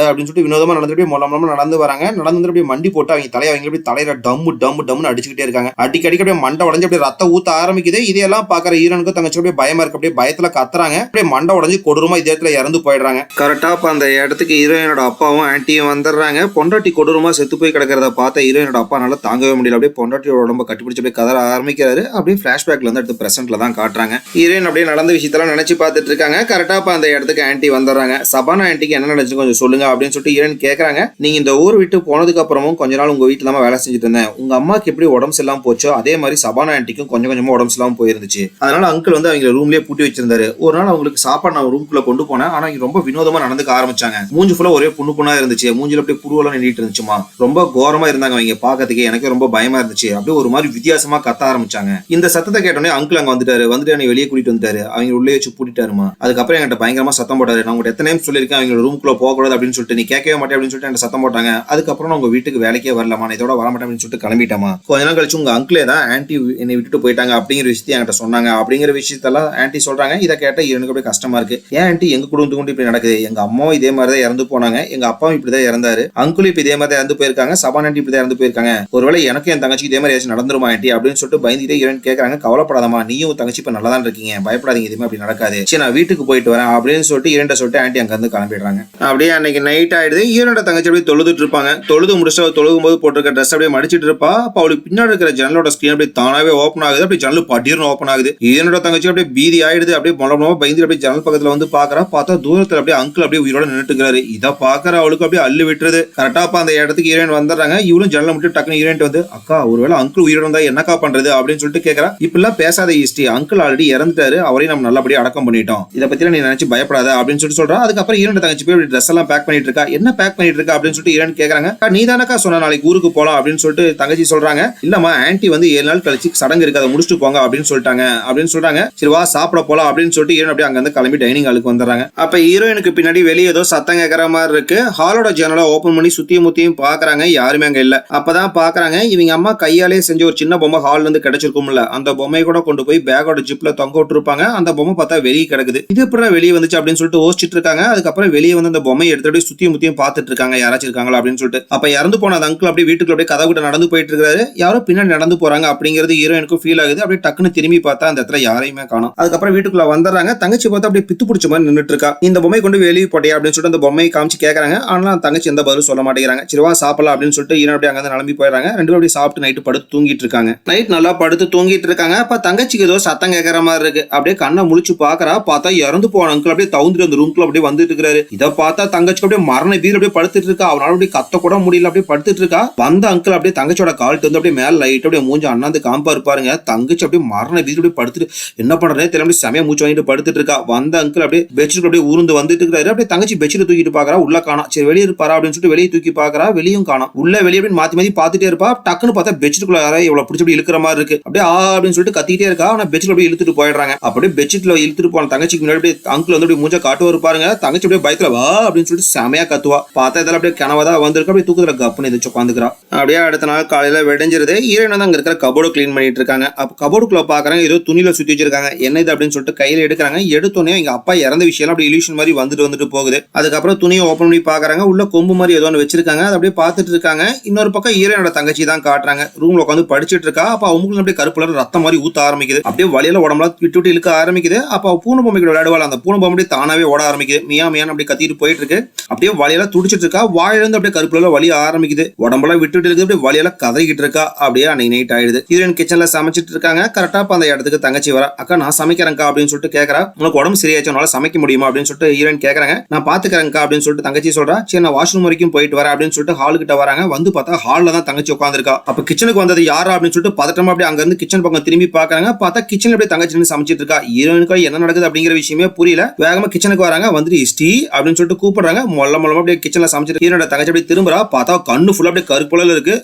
அப்படின்னு சொல்லிட்டு வினோதமா நடந்துட்டு மூலமா நடந்து வராங்க. நடந்து அப்படியே மண்டி போட்டு அவங்க தலையை அவங்க அப்படியே தலையில டம்மு டம்மு டம்னு அடிச்சுக்கிட்டே இருக்காங்க. அடிக்கடி அப்படியே மண்டை உடஞ்சு அப்படியே ரத்த ஊத்த ஆரம்பிக்குது. இதெல்லாம் பாக்குற ஹீரோனுக்கு தங்கச்சி அப்படியே பயமா இருக்கு. அப்படியே பயத்துல கத்துறாங்க. அப்படியே மண்டை உடஞ்சு கொடூரமா இதே இடத்துல இறந்து போயிடுறாங்க. கரெக்டா அந்த இடத்துக்கு ஹீரோயினோட அப்பாவும் ஆன்ட்டியும் வந்துடுறாங்க. பொண்டாட்டி கொடூரமா செத்து போய் கிடக்கிறத பார்த்த ஹீரோயினோட அப்பா நல்லா தாங்கவே முடியல. அப்படியே பொண்டாட்டியோட உடம்ப கட்டிப்பிடிச்சு அப்படியே கதற ஆரம்பிக்கிறாரு. அப்படியே பிளாஷ்பேக்ல இருந்து எடுத்து பிரசன்ட்ல தான் காட்டுறாங்க. ஹீரோயின் அப்படியே நடந்த விஷயத்தெல்லாம் நினைச்சு பார்த்துட்டு இருக்காங்க. கரெக்டா அந்த இடத்துக்கு ஆன்ட்டி வந்துடுறாங்க. சபானா ஆன்ட்டிக்கு என்ன நடந்துச்சு கொஞ்சம் சொல்லுங்க அப்படின்னு சொல்லிட்டு ஹீரோயின் கேட்கறாங்க. நீங்க இந்த ஊர் விட்டு போனதுக்கு அப்புறமும் கொஞ்ச நாள் உங்க வீட்டுல தான் வேலை செஞ்சுட்டு இருந்தேன். உங்க அம்மாக்கு எப்படி உடம்பு சரியில்லாம போச்சோ அதே மாதிரி சபானா ஆன்ட்டிக்கும் கொஞ்சம் கொஞ்சமா உடம்பு சரியில்லாம போயிருந்துச்சு. அதனால அங்கிள் வந்து அவங்க ரூம்லயே பூட்டி வச்சிருந்தாரு. ஒரு நாள் அவங்களுக்கு சாப்பாடு நான் ரூம்குள்ள கொண்டு போனேன். ஆனா ரொம்ப வினோதமா நடந்துக்க ஆரம்பிச்சாங்க. மூஞ்சி ஃபுல்லா ஒரே புண்ணா இருந்துச்சு. மூஞ்சில அப்படியே புருவெல்லாம் நின்றுட்டு இருந்துச்சுமா. ரொம்ப கோரமா இருந்தாங்க அவங்க பாக்கிறதுக்கு. எனக்கு ரொம்ப பயமா இருந்துச்சு. அப்படியே ஒரு மாதிரி வித்தியாசமா கத்த ஆரம்பிச்சாங்க. இந்த சத்தத்தை கேட்டோன்னே அங்கிள் அங்க வந்துட்டாரு. என்னை வெளியே கூட்டிட்டு வந்துட்டாரு. அவங்க உள்ளே வச்சு பூட்டிட்டாருமா. அதுக்கப்புறம் என்கிட்ட பயங்கரமா சத்தம் போட்டாரு. நான் உங்கள்கிட்ட எத்தனை டைம் சொல்லியிருக்கேன் அவங்க ரூம்குள்ள போகக்கூடாது அப்படின்னு சொல்லிட்டு நீ கேட்கவே மாட்டேன் அப்படின்னு சொல்லிட்டு என்கிட்ட சத்தம் போட்டாங்க. அதுக்கப்புறம் நான் உங்க வீட்டுக்கு வேலைக்கே வரலாமா, நான் இதோட வரமாட்டேன் அப்படின்னு சொல்லிட்டு கிளம்பிட்டேமா. கொஞ்ச நாள் கழிச்சு உங்க அங்கிளே தான் ஆன்ட்டி என்னை விட்டுட்டு போயிட்டாங்க அப்படிங்கிற விஷயத்தை என்கிட்ட சொன்னாங்க. அப்படிங்கிற விஷயத்தெல்லாம் ஆன்ட்டி சொல்றாங்க. இதை கேட்ட எனக்கு அப்படியே கஷ்டமா இருக்கு. ஏன் ஆன்ட்டி எங்க குடும்பத்துக்கு கொண்டு இப்படி நடக்குது? எங்க அம்மாவும் இதே மாதிரி தான் இறந்து போனாங்க. எங்க அப்பாவும் இப்படிதான் இறந்தாரு. அங்கிளும் இப்ப இதே மாதிரி இறந்து போயிருக்காங்க. சபான் ஆன்ட்டி இப்படிதான் இறந்து போயிருக்காங்க. ஒருவேளை எனக்கு என் தங்கச்சி இதே மாதிரி ஏதாச்சும் நடந்துருமா ஆன்ட்டி அப்படின்னு சொல்லிட்டு பயந்துட்டே ஹீரோயின் கேட்கறாங்க. கவலைப்படாதமா, நீயும் தங்கச்சி இப்ப நல்லா தான் இருக்கீங்க, பயப்படாதீங்க, இதுமே அப்படி நடக்காது. சரி நான் வீட்டுக்கு போயிட்டு வரேன் அப்படின்னு சொல்லிட்டு ஹீரோயின் சொல்லிட்டு ஆன்ட்டி அங்க இருந்து கிளம்பிடுறாங்க. அப்படியே அன்னைக்கு நைட் ஆயிடுது. ஹீரோனோட தங்கச்சி அப்படியே தொழுதுட்டு இருப்பாங்க. தொழுது முடிச்சு தொழுகும் போது போட்டிருக்க ட்ரெஸ் அப்படியே மடிச்சிட்டு இருப்பா. அப்ப அவளுக்கு பின்னாடி இருக்கிற ஜன்னலோட ஸ்கிரீன் அப்படியே தானாவே ஓப்பன் ஆகுது. அப்படியே ஜன்னல் பட்டியர்னு ஓப்பன் ஆகுது. ஹீரோனோட தங்கச்சி அப்படியே பீதி ஆயிடுது. அப்படியே மொளமொளமா பயந்து அப்படியே ஜன்னல் பக்கத்துல வந்து பாக்குறா. பார்த்தா தூரத்துல அப்படியே அங்கிள் அப்படியே உயிரோட நின்றுட்டு இருக்காரு. இதை பாக்குற அவளுக்கு அப்படியே அள்ளு விட்டுருது. கரெக்டா அந்த இடத்துக்கு ஹீரோயின் வந்துடுறாங்க. இவளும் ஜன்னல் மட்டும் டக்குனு ஹீரோயின் வந்து அக்கா ஒருவேளை அங்கிள் உயிரோட இருந்தா என்னக்கா பண்றது அப்படின்னு சொல்லிட்டு கேட்கறா. இப்பெல்லாம் பேசாத ஈஸ்டி, அங்கிள் ஆல்ரெடி இறந்துட்டாரு, அவரையும் நம்ம நல்லபடியா அடக்கம் பண்ணிட்டோம், இதை பத்தி நீ நினைச்சு பயப்படாத அப்படின்னு சொல்லிட்டு சொல்றா. அதுக்கப்புறம் ஹீரோயின் தங்கச்சி போய் ட்ரெஸ் எல்லாம் பேக் பண்ணிட்டு இருக்கா. என்ன பேக் பண்ணிட்டு இருக்கா அப்படின்னு சொல்லிட்டு ஹீரோயின் கேக்குறாங்க. நீ தானக்கா சொன்ன நாளைக்கு ஊருக்கு போலாம் அப்படின்னு சொல்லிட்டு தங்கச்சி சொல்றாங்க. இல்லம்மா ஆன்ட்டி வந்து 7 நாள் கழிச்சு சடங்கு இருக்கு, அதை முடிச்சுட்டு போங்க அப்படின்னு சொல்லிட்டாங்க அப்படின்னு சொல்றாங்க. சரி வா சாப்பிட போலாம் அப்படின்னு சொல்லிட்டு ஹீரோயின் அப்படியே அங்க இருந்து கிளம்பி டைனிங் ஹாலுக்கு வந்துடுறாங்க. அப்ப ஹீரோயினுக்கு பின்னாடி வெளியே ஏதோ சத்தம் கேட்கற மாதிரி இருக்கு. ஹாலோட ஜன்னலை ஓபன் பண்ணி சுத்தியும் முத்தியும் பாக்குறாங்க. யாருமே அங்க இல்ல. அப்பதான் பாக்குறாங்க இவங்க அம்மா கையாலே செஞ்ச ஒரு சின்ன பொம்மை ஹால்ல இருந்து கிடைச்சிருக்கும்ல, அந்த பொம்மையை கூட கொண்டு போய் பேக்கோட ஜிப்ல தொங்க விட்டுருப்பாங்க. அந்த பொம்மை பார்த்தா வெளியே கிடக்குது. இது எப்படி வெளியே வந்துச்சு அப்படின்னு சொல்லிட்டு யோசிச்சுட்டு இருக்காங்க. அதுக்கப்புறம் வெளியே வந்து அந்த பொம்மையை எடுத்துட்டு சுத்தியும் முத்தியும் பாத்துட்டு இருக்காங்க யாராச்சும் இருக்காங்களா அப்படின்னு சொல்லிட்டு. அப்ப இறந்து போன அந்த அங்கிள் அப்படியே வீட்டுக்குள்ள அப்படியே கதை கிட்ட நடந்து போயிட்டு இருக்காரு. யாரோ பின்னாடி நடந்து போறாங்க அப்படிங்கிறது ஹீரோயினுக்கும் ஃபீல் ஆகுது. அப்படியே டக்குன்னு திரும்பி பார்த்தா அந்த இடத்துல யாரையுமே காணோம். அதுக்கப்புறம் வீட்டுக்குள்ள வந்துடுறாங்க. தங்கச்சி பார்த்தா அப்படியே பித்து பிடிச்ச மாதிரி நின்றுட்டு இருக்கா. இந்த பொம்மை கொண்டு வெளியே போட்டியா அப்படின்னு சொல்லிட்டு அந்த பொம்மையை காமிச்சு கேட்கறாங்க. ஆனா தங்கச்சி எந்த பதிலும் சொல்ல மாட்டேங்கிறாங்க. சரிவா சாப்பிடலாம் அப்படின்னு சொல்லிட்டு ஹீரோ அப்படியே அங்க கிளம்பி போயிடுறாங்க. ரெண்டு பேரும் அப்படியே சாப்பிட்டு நைட்டு படுத்து தூங்கிட்டு இருக்காங்க. நைட் நல்லா படுத்து தூங்கிட்டு இருக்காங்க. அப்ப தங்கச்சிக்கு ஏதோ சத்தம் கேட்கற மாதிரி இருக்கு. அப்படியே கண்ணை முழிச்சு பாக்குறா. பார்த்தா இறந்து போன அங்கிள் அப்படியே தவுந்துட்டு அந்த ரூம்குள்ள அப்படியே வந்துட்டு இருக்காரு. இதை பார்த்தா தங்கச்சிக்கு அப்படியே மரண வீர அப்படியே படுத்துட்டு இருக்கா. அவனால அப்படியே கத்த கூட முடியல, அப்படியே படுத்துட்டு இருக்கா. வந்த அங்கிள் அப்படியே தங்கச்சியோட கால்ட்டு வந்து அப்படியே மேல லைட் அப்படியே மூஞ்சி அண்ணாந்து காம்பா இருப்பாருங்க. தங்கச்சி அப்படியே மரண வீர அப்படியே படுத்துட்டு என்ன பண்றதே தெரியல செமையா மூச்சு வாங்கிட்டு படுத்துட்டு இருக்கா. வந்த அங்கிள் அப்படியே பெட்ஷீட் அப்படியே ஊர்ந்து வந்துட்டு இருக்காரு. அப்படியே தங்கச்சி பெட்ஷீட் தூக்கிட்டு பாக்குறா. உள்ள காணோம். சரி வெளியே இருப்பாரா அப்படின்னு சொல்லிட்டு வெளியே தூக்கி பாக்குறா. வெளியும் காணோம். உள்ள வெளியே அப்படின்னு மாத்தி மாத்தி பாத்துட்டே இருப்பா. டக்குன்னு பார்த்தா பெட்ஷீட்டுக்குள்ள யாரா இவ்வளவு பிடிச்சி அப்படி இழுக்கிற மாதிரி இருக்கு. அப்படியே அப்படின்னு சொல்லிட்டு கத்திட்டே இருக்கா. ஆனா பெட்ஷீட் அப்படியே இழுத்துட்டு போயிடுறாங்க. அப்படியே பெட்ஷீட்ல இழுத்துட்டு போன தங்கச்சிக்கு முன்னாடி அங்கிள் வந்து அப்படியே மூஞ்ச காட்டுவாரு பாருங்க. தங்கச்சி அப்படியே பயத்துல வா அப்படின்னு சொல்லிட்டு செமையா கத்துவா. பார்த்தா இதெல்லாம் அப்படியே கனவதா வந்திருக்கு. அப்படியே தூக்குற கப்புன்னு எதிர்த்து உட்காந்துக்கிறா. அப்படியே அடுத்த நாள் காலையில வெடிஞ்சிருது. ஹீரோயின் வந்து அங்க இருக்கிற கபோர்டு கிளீன் பண்ணிட்டு இருக்காங்க. அப்ப கபோர்டுக்குள்ள பாக்குறாங்க ஏதோ துணியில சுத்தி வச்சிருக்காங்க. என்ன இது அப்படின்னு சொல்லிட்டு கையில எடுக்கிறாங்க. எடுத்தோடனே எங்க அப்பா இறந்த விஷயம் அப்படி இல்யூஷன் மோஷன் மாதிரி வந்துட்டு போகுது. அதுக்கப்புறம் துணியை ஓபன் பண்ணி பாக்குறாங்க, உள்ள கொம்பு மாதிரி ஏதோ ஒன்று வச்சிருக்காங்க, அதை அப்படியே பார்த்துட்டு இருக்காங்க. இன்னொரு பக்கம் ஹீரோனோட தங்கச்சி தான் காட்டுறாங்க, ரூம்ல உட்காந்து படிச்சுட்டு இருக்கா. அப்ப அவங்களுக்கு அப்படியே கருப்புல ரத்தம் மாதிரி ஊத்த ஆரம்பிக்குது, அப்படியே வழியில உடம்புல விட்டு இழுக்க ஆரம்பிக்குது. அப்ப பூனை பொம்மை கூட விளையாடுவாள், அந்த பூனை பொம்மை தானாவே ஓட ஆரம்பிக்குது, மியா மியான்னு அப்படியே கத்திட்டு போயிட்டு இருக்கு. அப்படியே வழியில துடிச்சிட்டு இருக்கா, வாயிலிருந்து அப்படியே கருப்புல வலி ஆரம்பிக்குது, உடம்புல விட்டுட்டு இருக்கு, அப்படியே வழியில கதறிக்கிட்டு இருக்கா. அப்படியே அன்னைக்கு நைட் ஆயிடுது. ஹீரோயின் கிச்சன்ல சமைச்சிட்டு இருக்காங்க. கரெக்டா அந்த இடத்துக்கு தங்கச்சி வர, அக்கா நான் சமைக்கிறேன்க்கா அப்படின்னு சொல்லிட்டு கேட்கறா. உனக்கு உடம்பு சரியாச்சுனால சமைக்க முடியுமா அப்படின்னு சொல்லிட்டு ஹீரோயின் கேட்கறாங்க. நான் பாத்துக்கிறேன்க்கா அப்படின்னு சொல்லிட்டு தங்கச்சி சொல்றா. சரி நான் வாஷ்ரூம் வரைக்கும் போயிட்டு வரேன் அப்படின்னு சொல்லிட்டு ஹால் கிட்ட வராங்க. வந்து பார்த்தா ஹால்ல தான் தங்கச்சி உட்காந்துருக்கா. அப்ப கிச்சனுக்கு வந்தது யாரா அப்படின்னு சொல்லிட்டு பதட்டமா அப்படியே அங்க இருந்து கிச்சன் பக்கம் திரும்பி பாக்குறாங்க. பார்த்தா கிச்சன்ல அப்படியே தங்கச்சி நின்னு சமைச்சிட்டு இருக்கா. ஹீரோயினுக்கு என்ன நடக்குது அப்படிங்கிற விஷயமே புரியல. வேகமா கிச்சனுக்கு வராங்க. வந்துட்டு இஸ்டி அப்படின்னு சொல்லிட்டு கூப்பிடுறாங்க. மொல்லமா அப்படியே கிச்சன்ல சமைச்சிட்டு ஹீரோட தங்கச்சி அப்படியே திரும்புறா. பார்த்தா கண்ணு ஃபுல்லா அப்படியே கருப்புல இருக்கு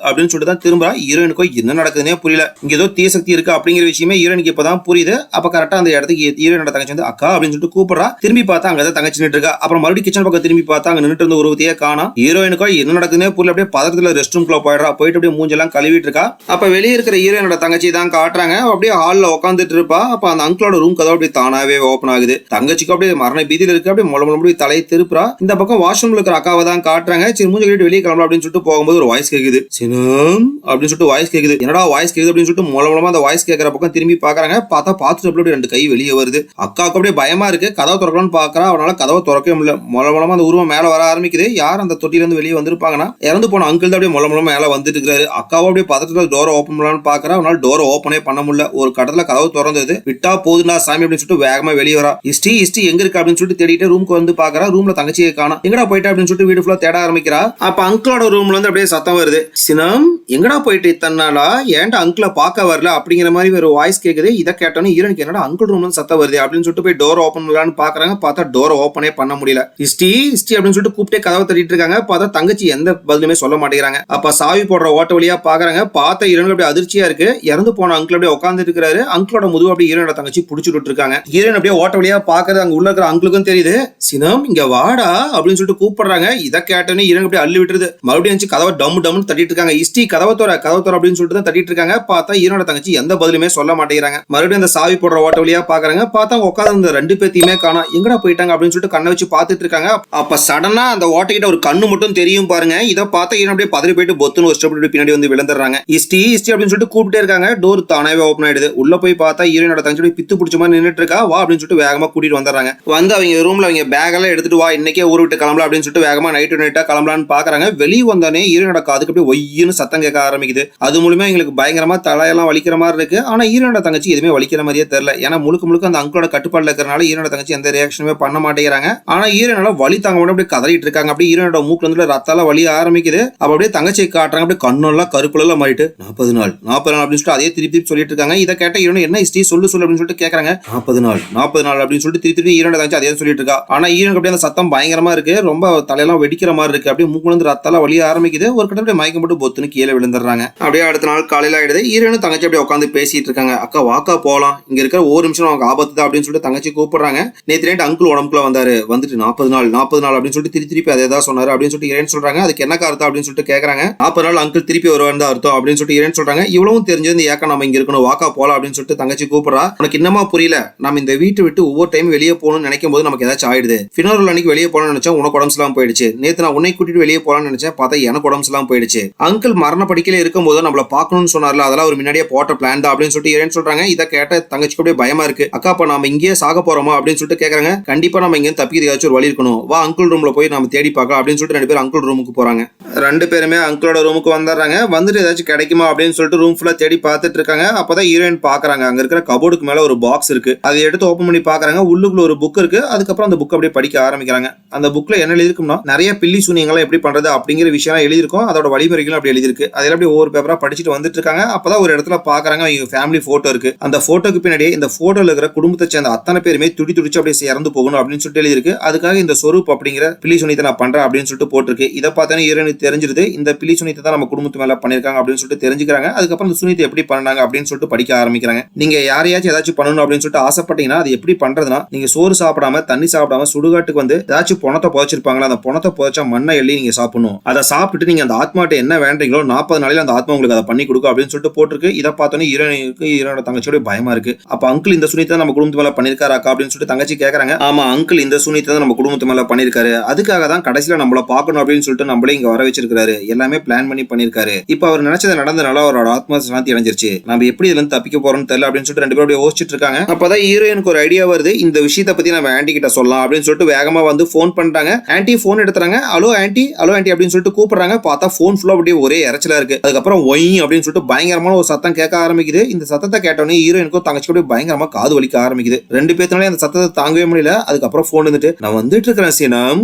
அப்படின்னு சொல்லிட்டு தான் திரும்புறா. ஹீரோயினுக்கு என்ன நடக்குதுன்னே புரியல. இங்க ஏதோ தீய சக்தி இருக்கு அப்படிங்கிற விஷயமே ஹீரோயினுக்கு இப்பதான் புரியுது. அப்ப கரெக்டா அந்த இடத்துக்கு ஹீரோனோட தங்கச்சி வந்து அக்கா அப்படின்னு சொல்லிட்டு கூப்பிடுறா. திரும்பி பார்த்தா அங்க தங்கச்சி நின்று இருக்கா. அப்புறம் மறுபடியும் கிச்சன் பக்கம் திரும்பி பார்த்தா அங்க நின்னுட்டு இருந்த உருவத்தையே காணோம். ஹீரோயினுக்கோ என்ன நடக்குதுன்னே புரியல. அப்படியே பதட்டத்துல ரெஸ்ட் ரூம்குள்ள போயிடுறா. போயிட்டு அப்படியே மூஞ்செல்லாம் கழுவிட்டு இருக்கா. அப்ப வெளியே இருக்கிற ஹீரோனோட தங்கச்சி தான் காட்டுறாங்க. அப்படியே ஹால்ல உட்காந்துட்டு இருப்பா. அப்ப அந்த அங்கிளோட ரூம் கதவு அப்படியே தானாவே ஓபன் ஆகுது. தங்கச்சிக்கு அப்படியே மரண பீதியில இருக்கு. அப்படியே மொழ தலையை திருப்புறா. இந்த பக்கம் வாஷ்ரூம்ல இருக்கிற அக்காவை தான் காட்டுறாங்க. சரி மூஞ்சி கட்டிட்டு வெளியே கிளம்பலாம் அப்படின்னு சொல்லிட்டு போகும்போது ஒரு வாய்ஸ் கேக்குது, சினம் அப்படின்னு சொல்லிட்டு வாய்ஸ் கேக்குது. என்னடா வாய்ஸ் கேக்குது அப்படின்னு சொல்லிட்டு மூலமா அந்த வாய்ஸ் கேட்கற பக்கம் திரும்பி பாக்குறாங்க. பார்த்தா பார்த்துட்டு அப்படியே ரெண்டு கை வெளியே வருது. அக்காவுக்கு அப்படியே பயமா இருக்கு. கதவை திறக்கணும்னு பாக்குறா. அவனால கதவை திறக்கவே முடியல. மூலமா அந்த உருவம் மேல வர ஆரம்பிக்குது. யார் அந்த தொட்டில இருந்து வெளியே வந்திருப்பாங்கன்னா இறந்து போன அங்கிள் தான் அப்படியே மூலமா மேல வந்துட்டு இருக்காரு. அக்காவும் அப்படியே பதட்டத்துல டோரை ஓபன் பண்ணலாம்னு பாக்குறா. அவனால டோரை ஓபனே பண்ண முடியல. ஒரு கடத்துல கதவு திறந்தது. விட்டா போதுண்டா சாமி அப்படின்னு சொல்லிட்டு வேகமா வெளியே வரா. இஸ்டி எங்க இருக்கு அப்படின்னு சொல்லிட்டு தேடிட்டு ரூமுக்கு வந்து பாக்குறா. ரூம்ல தங்கச்சியை காணோம். எங்கடா போயிட்டா அப்படின்னு சொல்லிட்டு வீடு ஃபுல்லா தேட ஆரம்பிக்கிறா. அப்ப அங்கிளோட ரூம்ல இருந்து அப்படியே சத்தம் வருது, சினம் எங்கடா போயிட்டு இத்தனாலா ஏன்டா அங்கிளை பார்க்க வரல அப்படிங்கிற மாதிரி ஒரு வாய்ஸ் கேக்குது. இதை கேட்டோன்னு ஹீரோனுக்கு என்னடா அங்கிள் ரூம்ல சத்தம் வருது அப்படின்னு சொல்லிட்டு போய் டோர் ஓபன் பண்ணலான்னு பாக்குறாங்க. பார்த்தா டோர் ஓபனே பண்ண முடியல. இஸ்டி அப்படின்னு சொல்லிட்டு கூப்பிட்டே கதவை தட்டிட்டு இருக்காங்க. பார்த்தா தங்கச்சி எந்த பதிலுமே சொல்ல மாட்டேங்கிறாங்க. அப்ப சாவி போடுற ஓட்ட வழியா பாக்குறாங்க. பார்த்த ஹீரோனுக்கு அப்படியே அதிர்ச்சியா இருக்கு. இறந்து போன அங்கிள் அப்படியே உட்கார்ந்து இருக்காரு. அங்கிளோட முதுகு அப்படியே ஹீரோனோட தங்கச்சி புடிச்சுட்டு இருக்காங்க. ஹீரோன் அப்படியே ஓட்ட வழியா பாக்குறது அங்க உள்ள இருக்கிற அங்கிளுக்கும் தெரியுது. சினம் இங்க வாடா அப்படின்னு சொல்லிட்டு கூப்பிடுறாங்க. இதை கேட்டோன்னு ஹீரோன் அப்படியே அள்ளி விட்டுருது. மறுபடியும் கதவை டம்னு தட்டிட்டு இருக்காங்க. இஸ்டி கதவை தோற அப்படின்னு சொல்லிட்டு தான் தட்டிட்டு இருக்காங்க. பார்த்தா ஹீரோனோட தங்கச்சி எந்த பதிலுமே சொல்ல மாட்டேங்கிறாங்க. மறுபடியும் அந்த சாவி போடுற ஓட்ட வழியா பாக்குறாங்க. பார்த்தா உட்கார்ந்து ரெண்டு பேத்தையுமே காணோம். எங்கடா போயிட்டாங்க அப்படின்னு சொல்லிட்டு கண்ணை வச்சு பார்த்துட்டு இருக்காங்க. அப்ப சடனா அந்த ஓட்டைக்கிட்ட ஒரு கண்ணு மட்டும் தெரியும் பாருங்க. இதை பார்த்தா ஹீரோன் அப்படியே பதறி போயிட்டு பொத்துன்னு ஒரு ஸ்டெப் பின்னாடி வந்து விழுந்துடுறாங்க. இஸ்டி அப்படின்னு சொல்லிட்டு கூப்பிட்டே இருக்காங்க. டோர் தானாவே ஓபன் ஆயிடுது. உள்ள போய் பார்த்தா ஹீரோனோட தங்கச்சி பித்து பிடிச்ச மாதிரி நின்னுட்டு இருக்கா. வா அப்படின்னு சொல்லிட்டு வேகமா கூட்டிட்டு வந்துடுறாங்க. வந்து அவங்க ரூம்ல அவங்க பேக் எல்லாம் எடுத்துட்டு வா, இன்னைக்கே ஊர் விட்டு கிளம்பலாம் அப்படின்னு சொல்லிட்டு வேகமா நைட்டா கிளம்பலான்னு பாக்குறாங்க. வெளியே வந்தானே ஹீரோனோட காதுக்கு அப்படியே ஒய்யுன்னு சத்தம் கேட்க ஆரம்பிக்குது. அது மூலமா எங்களுக்கு பயங்கரமா தலையெல்லாம் வலிக்கிற மாதிரி இருக்கு. ஆனா ஹீரோனோட தங்கச்சி எதுவுமே வலிக்கிற மாதிரியே தெரியல. ஏன்னா முழுக்க அந்த அங்கிளோட கட்டுப்பாடுல இருக்கிறனால ஹீரோனோட தங்கச்சி எந்த ரியாக்ஷனுமே பண்ண மாட்டேங்கிறாங்க. ஆனா ஹீரோனால வலி தாங்க முடியாது அப்படியே கதறிட்டு இருக்காங்க. அப்படியே ஹீரோனோட மூக்குல இருந்து ரத்தால வலி ஆரம்பிக்குது. அப்ப அப்படியே தங்கச்சியை காட்டுறாங்க. அப்படியே கண்ணெல்லாம் கருப்புல மாறிட்டு 40 நாள் அப்படின்னு சொல்லிட்டு அதே திருப்பி சொல்லிட்டு இருக்காங்க. இதை கேட்ட ஹீரோன் என்ன இஸ்டி சொல்லு அப்படின்னு சொல்லிட்டு கேக்குறாங்க. 40 நாள் அப்படின்னு சொல்லிட்டு திருப்பி ஹீரோனோட தங்கச்சி அதே சொல்லிட்டு இருக்கா. ஆனா ஹீரோனுக்கு அப்படியே அந்த சத்தம் பயங்கரமா இருக்கு. ரொம்ப தலையெல்லாம் வெடிக்கிற மாதிரி இருக்கு. அப்படியே மூக்குல இருந்து ரத்தால வலி ஆரம்பிக்குது. ஒரு கட்ட அப்படியே மயக்கம் போட்டு பொத்துன்னு கீழே விழுந்துடுறாங்க. அப்படியே அடுத்த நாள் காலையில ஆயிடுது. ஹீரோனும் தங்கச்சி அப்படியே உட்காந்து பேசிட்டு இருக்காங்க. அக்கா வாக்கா போலாம், இங்க இருக்கிற ஒரு நிமிஷம் அவங்க ஆபத்து தான் அப்படின்னு சொல்லிட்டு தங்கச்சி கூப்பிடுறாங்க. நேற்று நைட் அங்கிள் உடம்புக்குள்ள வந்தாரு, வந்துட்டு 40 நாள் அப்படின்னு சொல்லிட்டு திருப்பி அதே தான் சொன்னாரு அப்படின்னு சொல்லிட்டு ஹீரோன் சொல்றாங்க. அதுக்கு என்ன அர்த்தம் அப்படின்னு சொல்லிட்டு கேக்குறாங்க. 40 நாள் அங்கிள் திருப்பி வருவார் தான் அர்த்தம் அப்படின்னு சொல்லிட்டு ஹீரோன் சொல்றாங்க. இவ்வளவும் தெரிஞ்சது ஏக்கா நம்ம இங்க இருக்கணும், வாக்கா போலாம் அப்படின்னு சொல்லிட்டு தங்கச்சி கூப்பிடுறா. உனக்கு இன்னமா புரியல, நம்ம இந்த வீட்டை விட்டு ஒவ்வொரு டைம் வெளியே போகணும்னு நினைக்கும் போது நமக்கு ஏதாச்சும் ஆயிடுது. ஃபினரல் அன்னைக்கு வெளியே போகணும்னு நினைச்சா உனக்கு உடம்பு எல்லாம் போயிடுச்சு. நேத்து நான் உன்னை கூட்டிட்டு வெளியே போலாம்னு நினைச்சேன், பார்த்தா எனக்கு உடம்பு எல்லாம் போயிடுச்சு. அங்கிள் மரண படிக்கையில இருக்கும் போது நம்மள பாக்கணும்னு சொன்னார்ல, அதெல்லாம் ஒரு முன்னாடியே போட்ட பிளான் தான் அப்படின்னு சொல்லிட்டு ஹீரோன் சொல்றாங்க. இதை கேட்ட தங்கச்சிக்கு அப்படியே பயமா இருக்கு. அக்கா அப்ப நாம இங்கேயே சாக போறோமா அப்படின்னு சொல்லிட்டு கேக்குறாங்க. கண்டிப்பா நம்ம இங்க தப்பிக்கிறதுக்கு ஏதாச்சும் ஒரு வழி இருக்கணும், வா அங்கிள் ரூம்ல போய் நம்ம தேடி பார்க்கலாம் அப்படின்னு சொல்லிட்டு ரெண்டு பேரும் அங்கிள் ரூமுக்கு போறாங்க. ரெண்டு பேருமே அங்கிளோட ரூமுக்கு வந்துடுறாங்க. வந்துட்டு ஏதாச்சும் கிடைக்குமா அப்படின்னு சொல்லிட்டு ரூம் ஃபுல்லா தேடி பார்த்துட்டு இருக்காங்க. அப்பதான் ஹீரோயின் பாக்குறாங்க. அங்க இருக்கிற கபோர்டுக்கு மேல ஒரு பாக்ஸ் இருக்கு. அதை எடுத்து ஓபன் பண்ணி பாக்குறாங்க. உள்ளுக்குள்ள ஒரு புக் இருக்கு. அதுக்கப்புறம் அந்த புக் அப்படியே படிக்க ஆரம்பிக்கிறாங்க. அந்த புக்ல என்ன எழுதிருக்கும்னா நிறைய பில்லி சூனியங்களை எப்படி பண்றது அப்படிங்கிற விஷயம் எழுதிருக்கும். அதோட வழிமுறைகளும் அப்படி எழுதிருக்கு. அதெல்லாம் அப்படியே ஒவ்வொரு பேப்பரா படிச்சுட்டு வந்துட்டு இருக்காங்க. அப்பதான் ஒரு இடத்துல பாக்குறாங்க அவங்க ஃபேமிலி போட்டோ இருக்கு. அந்த போட்டோக்கு பின்னாடி இந்த போட்டோல இருக்கிற குடும்பத்தை சேர்ந்த அத்தனை பேருமே துடிச்சு அப்படியே இறந்து போகணும் அப்படின்னு சொல்லிட்டு எழுதிருக்கு. அதுக்காக இந்த சொரூப் அப்படிங்கிற பில்லி சூனியத்தை நான் பண்றேன் அப்படின்னு சொல்லிட்டு போட்டிருக்கு. இதை பார்த்தா ஹீரோனுக்கு தெரிஞ்சிருது. இந்த பில்லி சூனியத்தை தான் நம்ம குடும்பத்து மேல பண்ணிருக்காங்க அப்படின்னு சொல்லிட்டு தெரிஞ்சுக்கிறாங்க. அதுக்கப்புறம் இந்த சூனியத்தை எப்படி பண்ணாங்க அப்படின்னு சொல்லிட்டு படிக்க ஆரம்பிக்கிறாங்க. நீங்க யாரையாச்சும் ஏதாச்சும் பண்ணணும் அப்படின்னு சொல்லிட்டு ஆசைப்பட்டீங்கன்னா அது எப்படி பண்றதுன்னா, நீங்க சோறு சாப்பிடாம தண்ணி சாப்பிடாம சுடுகாட்டுக்கு வந்து ஏதாச்சும் பணத்தை புதைச்சிருப்பாங்களா, அந்த பணத்தை புதைச்சா மண்ணை எள்ளி நீங்க சாப்பிடணும். அதை சாப்பிட்டுட்டு நீங்க அந்த ஆத்மாட்ட என்ன வேண்டீங்களோ 40 நாளையில அந்த ஆத்மா உங்களுக்கு அதை பண்ணி கொடுக்கும் அப்படின்னு சொல்லிட்டு போட்டிருக்கு. இதை பார்த்தோன்னே ஹீரோனோட தங்கச்சியோட பயமா இருக்கு. அப்ப அங்கிள் இந்த சூனியத்தை நம்ம குடும்பத்து மேல பண்ணிருக்காராக்கா அப்படின்னு சொல்லிட்டு தங்கச்சி கேக்குறாங்க. ஆமா அங்கிள் இந்த சூனியத்தை தான் நம்ம குடும்பத்து மேல பண்ணிருக்காரு, அதுக்காக தான் கடைசியில நம்மள பாக்கணும் அப்படின்னு சொல்லிட்டு நம்மளே இங்க வர வச்சிருக்காரு, எல்லாமே பிளான் பண்ணி பண்ணிருக்காரு. இப்ப அவர் நினைச்சது நடந்தனால அவரோட ஆத்மா சாந்தி அடைஞ்சிருச்சு, நம்ம எப்படி இதுல இருந்து தப்பிக்க போறோம்னு தெரியல அப்படின்னு சொல்லிட்டு 2 பேரும் யோசிச்சுட்டு இருக்காங்க. அப்பதான் ஹீரோயினுக்கு ஒரு ஐடியா வருது, இந்த விஷயத்தை பத்தி நம்ம ஆன்ட்டி கிட்ட சொல்லலாம் அப்படின்னு சொல்லிட்டு வேகமா வந்து போன் பண்றாங்க. ஆன்ட்டி போன் எடுத்துறாங்க. ஹலோ ஆன்ட்டி அப்படின்னு சொல்லிட்டு கூப்பிடுறாங்க. பார்த்தா போன் ஃபுல்லா அப்படியே ஒரே இறைச்சலா இருக்கு. அதுக்கப்புறம் ஒய் அப்படின்னு சொல்லிட்டு பயங்கரமான ஒரு சத்தம் கேட்க ஆரம்பிக்குது. இந்த சத்தத்தை கேட்டோன்னே ஹீரோயினுக்கும் தங்கச்சிக்கு அப்படியே பயங்கரமா காது வலிக்க ஆரம்பிக்குது. 2 பேர்த்தாலே அந்த சத்தத்தை தாங்கவே முடியல. அதுக்கப்புறம் போன் வந்துட்டு நான் வந்துட்டு இருக்கிறேன் சீனம்